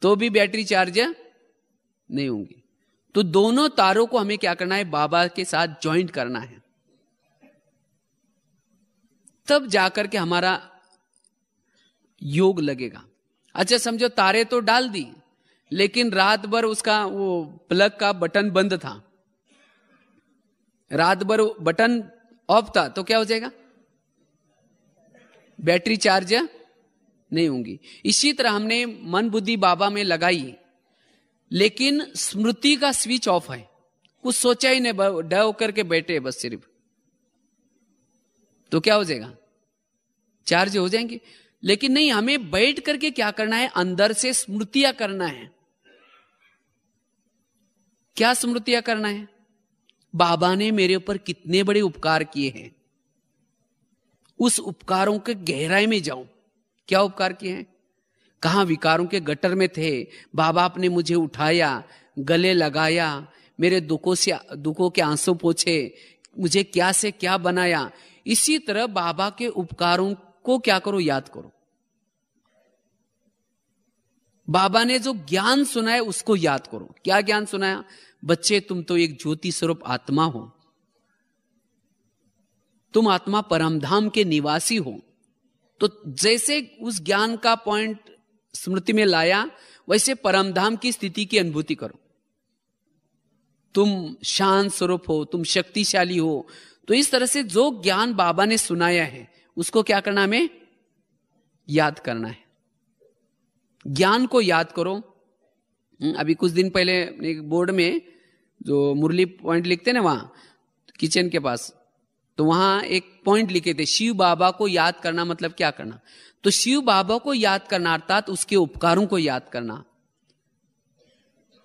[SPEAKER 2] तो भी बैटरी चार्ज नहीं होंगी। तो दोनों तारों को हमें क्या करना है, बाबा के साथ ज्वाइंट करना है, तब जाकर के हमारा योग लगेगा। अच्छा समझो तारे तो डाल दी, लेकिन रात भर उसका वो प्लग का बटन बंद था, रात भर बटन ऑफ था, तो क्या हो जाएगा, बैटरी चार्ज नहीं होंगी। इसी तरह हमने मन बुद्धि बाबा में लगाई, लेकिन स्मृति का स्विच ऑफ है, कुछ सोचा ही नहीं, डव करके बैठे बस सिर्फ, तो क्या हो जाएगा, चार्ज हो जाएंगे। लेकिन नहीं, हमें बैठ करके क्या करना है, अंदर से स्मृतियां करना है। क्या स्मृतियां करना है, बाबा ने मेरे ऊपर कितने बड़े उपकार किए हैं, उस उपकारों के गहराई में जाऊं। क्या उपकार किए हैं, कहां विकारों के गटर में थे, बाबा आपने मुझे उठाया, गले लगाया, मेरे दुखों के आंसू पोंछे, मुझे क्या से क्या बनाया। इसी तरह बाबा के उपकारों को क्या करो, याद करो। बाबा ने जो ज्ञान सुनाया उसको याद करो। क्या ज्ञान सुनाया, बच्चे तुम तो एक ज्योति स्वरूप आत्मा हो, तुम आत्मा परमधाम के निवासी हो। तो जैसे उस ज्ञान का पॉइंट स्मृति में लाया, वैसे परमधाम की स्थिति की अनुभूति करो। तुम शांत स्वरूप हो, तुम शक्तिशाली हो। तो इस तरह से जो ज्ञान बाबा ने सुनाया है उसको क्या करना, हमें याद करना है, ज्ञान को याद करो। अभी कुछ दिन पहले एक बोर्ड में जो मुरली पॉइंट लिखते ना वहां किचन के पास, तो वहां एक पॉइंट लिखे थे, शिव बाबा को याद करना मतलब क्या करना। तो शिव बाबा को याद करना अर्थात उसके उपकारों को याद करना,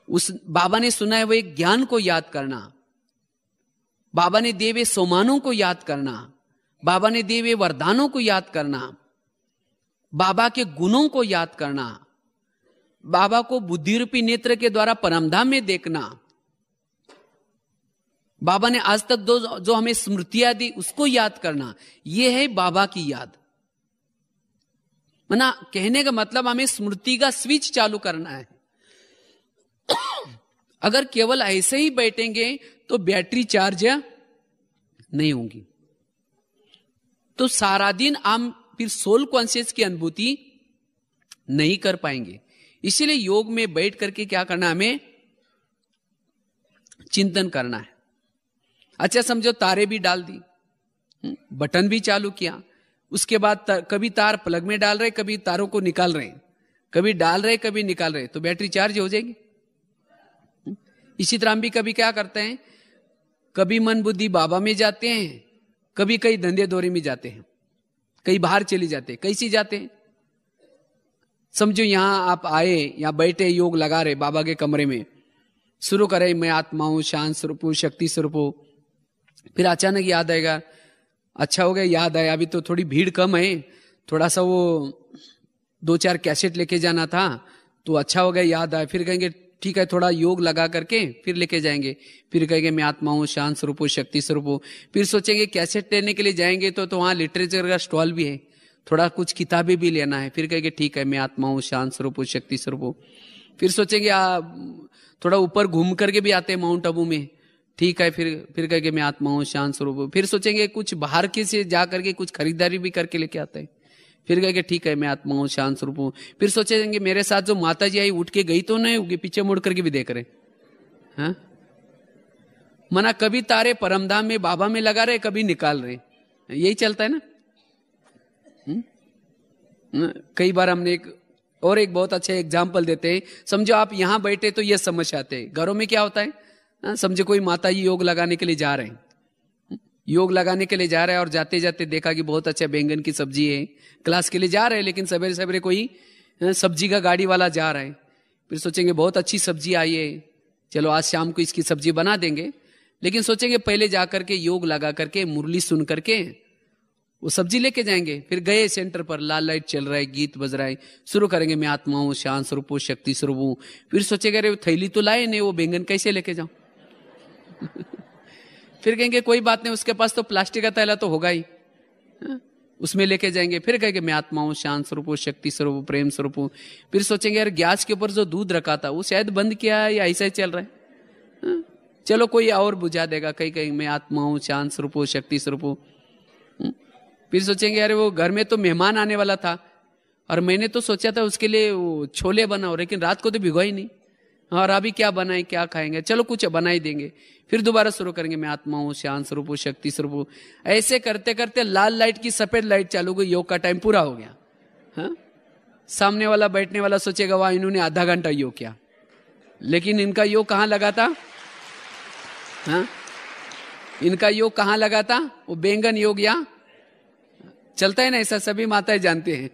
[SPEAKER 2] उस बाबा ने सुना है वो एक ज्ञान को याद करना, बाबा ने दिए हुए सोमानों को याद करना, बाबा ने दिए हुए वरदानों को याद करना, बाबा के गुणों को याद करना, बाबा को बुद्धि रूपी नेत्र के द्वारा परमधाम में देखना, बाबा ने आज तक जो हमें स्मृतियां दी उसको याद करना। यह है बाबा की याद। मना कहने का मतलब हमें स्मृति का स्विच चालू करना है। अगर केवल ऐसे ही बैठेंगे तो बैटरी चार्ज नहीं होगी, तो सारा दिन हम फिर सोल कॉन्शियस की अनुभूति नहीं कर पाएंगे। इसीलिए योग में बैठ करके क्या करना, हमें चिंतन करना है। अच्छा समझो तारे भी डाल दी, बटन भी चालू किया, उसके बाद कभी तार प्लग में डाल रहे, कभी तारों को निकाल रहे, कभी डाल रहे कभी निकाल रहे, तो बैटरी चार्ज हो जाएगी। इसी तरह हम भी कभी क्या करते हैं, कभी मन बुद्धि बाबा में जाते हैं, कभी कई धंधे दौरे में जाते हैं, कई बाहर चली जाते हैं। कैसी जाते हैं समझो, यहां आप आए, यहां बैठे योग लगा रहे बाबा के कमरे में, शुरू करे मैं आत्मा हूं, शांत स्वरूप हूं, शक्ति स्वरूप हूं, फिर अचानक याद आएगा, अच्छा हो गया याद आया, अभी तो थोड़ी भीड़ कम है, थोड़ा सा वो 2-4 कैसेट लेके जाना था, तो अच्छा हो गया याद आया। फिर कहेंगे ठीक है थोड़ा योग लगा करके फिर लेके जाएंगे, फिर कहेंगे मैं आत्मा हूं, शांत स्वरूप हूं, शक्ति स्वरूप हूं। फिर सोचेंगे कैसेट लेने के लिए जाएंगे तो वहां लिटरेचर का स्टॉल भी है, थोड़ा कुछ किताबें भी लेना है, फिर कहेंगे ठीक है मैं आत्मा हूं, शांत स्वरूप हूं, शक्ति स्वरूप हूं। फिर सोचेंगे थोड़ा ऊपर घूम करके भी आते हैं माउंट आबू में, ठीक है फिर कहेंगे मैं आत्मा हूं, शांत स्वरूप हूं। फिर सोचेंगे कुछ बाहर के से जा करके कुछ खरीदारी भी करके लेके आते हैं, फिर कहेंगे ठीक है मैं आत्मा हूं, शांत स्वरूप हूं। फिर सोचेंगे मेरे साथ जो माता जी आई उठ के गई तो नहीं होगी, पीछे मुड़ करके भी देख रहे हैं। मना कभी तारे परमधाम में बाबा में लगा रहे, कभी निकाल रहे, यही चलता है ना। कई बार हमने एक बहुत अच्छा एग्जाम्पल देते हैं। समझो आप यहां बैठे तो ये समझ आते हैं, घरों में क्या होता है, समझो कोई माता जी योग लगाने के लिए जा रहे हैं, योग लगाने के लिए जा रहे हैं और जाते जाते देखा कि बहुत अच्छा बैंगन की सब्जी है, क्लास के लिए जा रहे हैं, लेकिन सवेरे सवेरे कोई सब्जी का गाड़ी वाला जा रहा है, फिर सोचेंगे बहुत अच्छी सब्जी आई है, चलो आज शाम को इसकी सब्जी बना देंगे। लेकिन सोचेंगे पहले जाकर के योग लगा करके मुरली सुन करके वो सब्जी लेके जाएंगे। फिर गए सेंटर पर, लाल लाइट चल रहा है, गीत बज रहा है, शुरू करेंगे मैं आत्मा हूं, शांत स्वरूप हूं, शक्ति स्वरूप हूं। फिर सोचेंगे अरे थैली तो लाए नहीं, वो बैंगन कैसे लेके जाऊं। फिर कहेंगे कोई बात नहीं, उसके पास तो प्लास्टिक का थैला तो होगा ही, उसमें लेके जाएंगे। फिर कहेंगे मैं आत्मा हूं, शांत स्वरूप हूं, शक्ति स्वरूप हूं, प्रेम स्वरूप हूं। फिर सोचेंगे यार गैस के ऊपर जो दूध रखा था वो शायद बंद किया है या ऐसा ही चल रहा है, चलो कोई और बुझा देगा। कहीं मैं आत्मा हूं, शांत स्वरूप हूं, शक्ति स्वरूप हूं। फिर सोचेंगे अरे वो घर में तो मेहमान आने वाला था और मैंने तो सोचा था उसके लिए वो छोले बनाओ, लेकिन रात को तो भिगोई नहीं, और अभी क्या बनाए, क्या खाएंगे, चलो कुछ बना ही देंगे। फिर दोबारा शुरू करेंगे मैं आत्मा हूं, शांत स्वरूप हूं, शक्ति स्वरूप हूं। ऐसे करते करते लाल लाइट की सफेद लाइट चालू गई, योग का टाइम पूरा हो गया। सामने वाला बैठने वाला सोचेगा वाह इन्होंने आधा घंटा योग किया, लेकिन इनका योग कहां लगा था, इनका योग कहां लगा था, वो बैंगन योग या चलता है ना, ऐसा सभी माताएं जानते हैं।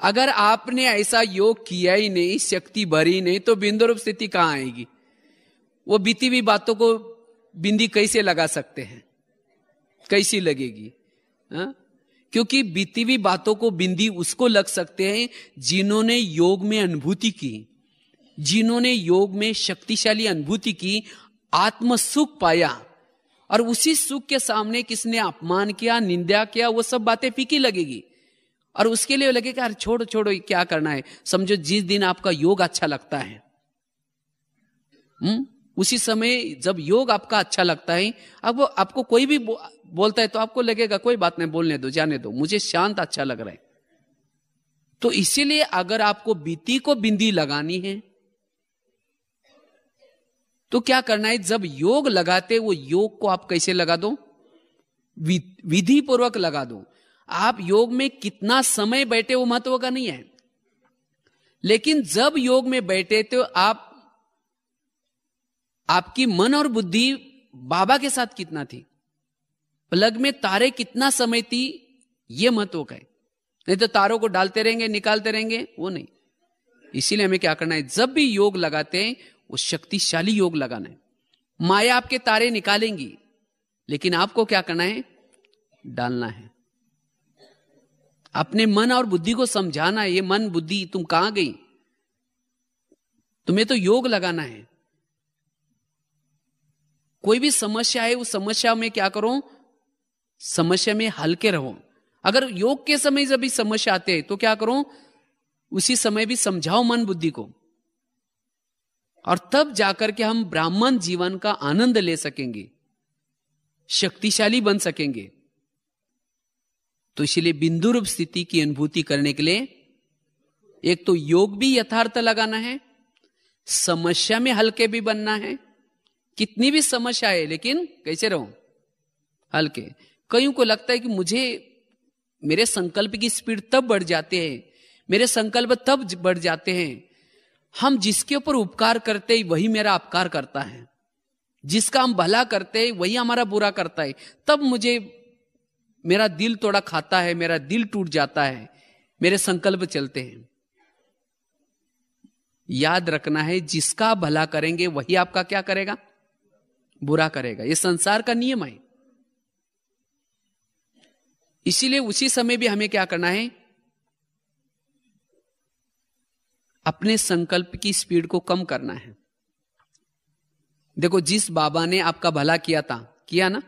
[SPEAKER 2] अगर आपने ऐसा योग किया ही नहीं, शक्ति भरी नहीं, तो बिंदु रूप स्थिति कहां आएगी। वो बीती हुई बातों को बिंदी कैसे लगा सकते हैं, कैसी लगेगी, क्योंकि बीती हुई बातों को बिंदी उसको लग सकते हैं जिन्होंने योग में अनुभूति की, जिन्होंने योग में शक्तिशाली अनुभूति की, आत्म सुख पाया, और उसी सुख के सामने किसने अपमान किया, निंदा किया, वो सब बातें फीकी लगेगी और उसके लिए लगेगा यार छोड़ो छोड़ो क्या करना है। समझो जिस दिन आपका योग अच्छा लगता है, उसी समय जब योग आपका अच्छा लगता है, अब आपको कोई भी बोलता है तो आपको लगेगा कोई बात नहीं, बोलने दो, जाने दो, मुझे शांत अच्छा लग रहा है। तो इसीलिए अगर आपको बीती को बिंदी लगानी है तो क्या करना है, जब योग लगाते वो योग को आप कैसे लगा दो, विधि पूर्वक लगा दो। आप योग में कितना समय बैठे वो महत्व का नहीं है, लेकिन जब योग में बैठे तो आपकी मन और बुद्धि बाबा के साथ कितना थी, प्लग में तारे कितना समय थी, ये महत्व का है। नहीं तो तारों को डालते रहेंगे निकालते रहेंगे, वो नहीं। इसीलिए हमें क्या करना है, जब भी योग लगाते हैं वो शक्तिशाली योग लगाना है। माया आपके तारे निकालेंगी, लेकिन आपको क्या करना है, डालना है। अपने मन और बुद्धि को समझाना है, ये मन बुद्धि तुम कहां गई, तुम्हें तो योग लगाना है। कोई भी समस्या है, उस समस्या में क्या करो, समस्या में हल्के रहो। अगर योग के समय जब भी समस्या आते हैं तो क्या करो, उसी समय भी समझाओ मन बुद्धि को, और तब जाकर के हम ब्राह्मण जीवन का आनंद ले सकेंगे, शक्तिशाली बन सकेंगे। तो इसलिए बिंदु रूप स्थिति की अनुभूति करने के लिए एक तो योग भी यथार्थ लगाना है, समस्या में हल्के भी बनना है। कितनी भी समस्या है लेकिन कैसे रहो, हल्के। कईयों को लगता है कि मुझे मेरे संकल्प की स्पीड तब बढ़ जाते हैं, मेरे संकल्प तब बढ़ जाते हैं। हम जिसके ऊपर उपकार करते हैं वही मेरा अपकार करता है, जिसका हम भला करते हैं वही हमारा बुरा करता है। तब मुझे मेरा दिल थोड़ा खाता है, मेरा दिल टूट जाता है, मेरे संकल्प चलते हैं। याद रखना है, जिसका भला करेंगे वही आपका क्या करेगा, बुरा करेगा। ये संसार का नियम है। इसीलिए उसी समय भी हमें क्या करना है, अपने संकल्प की स्पीड को कम करना है। देखो, जिस बाबा ने आपका भला किया था, किया ना,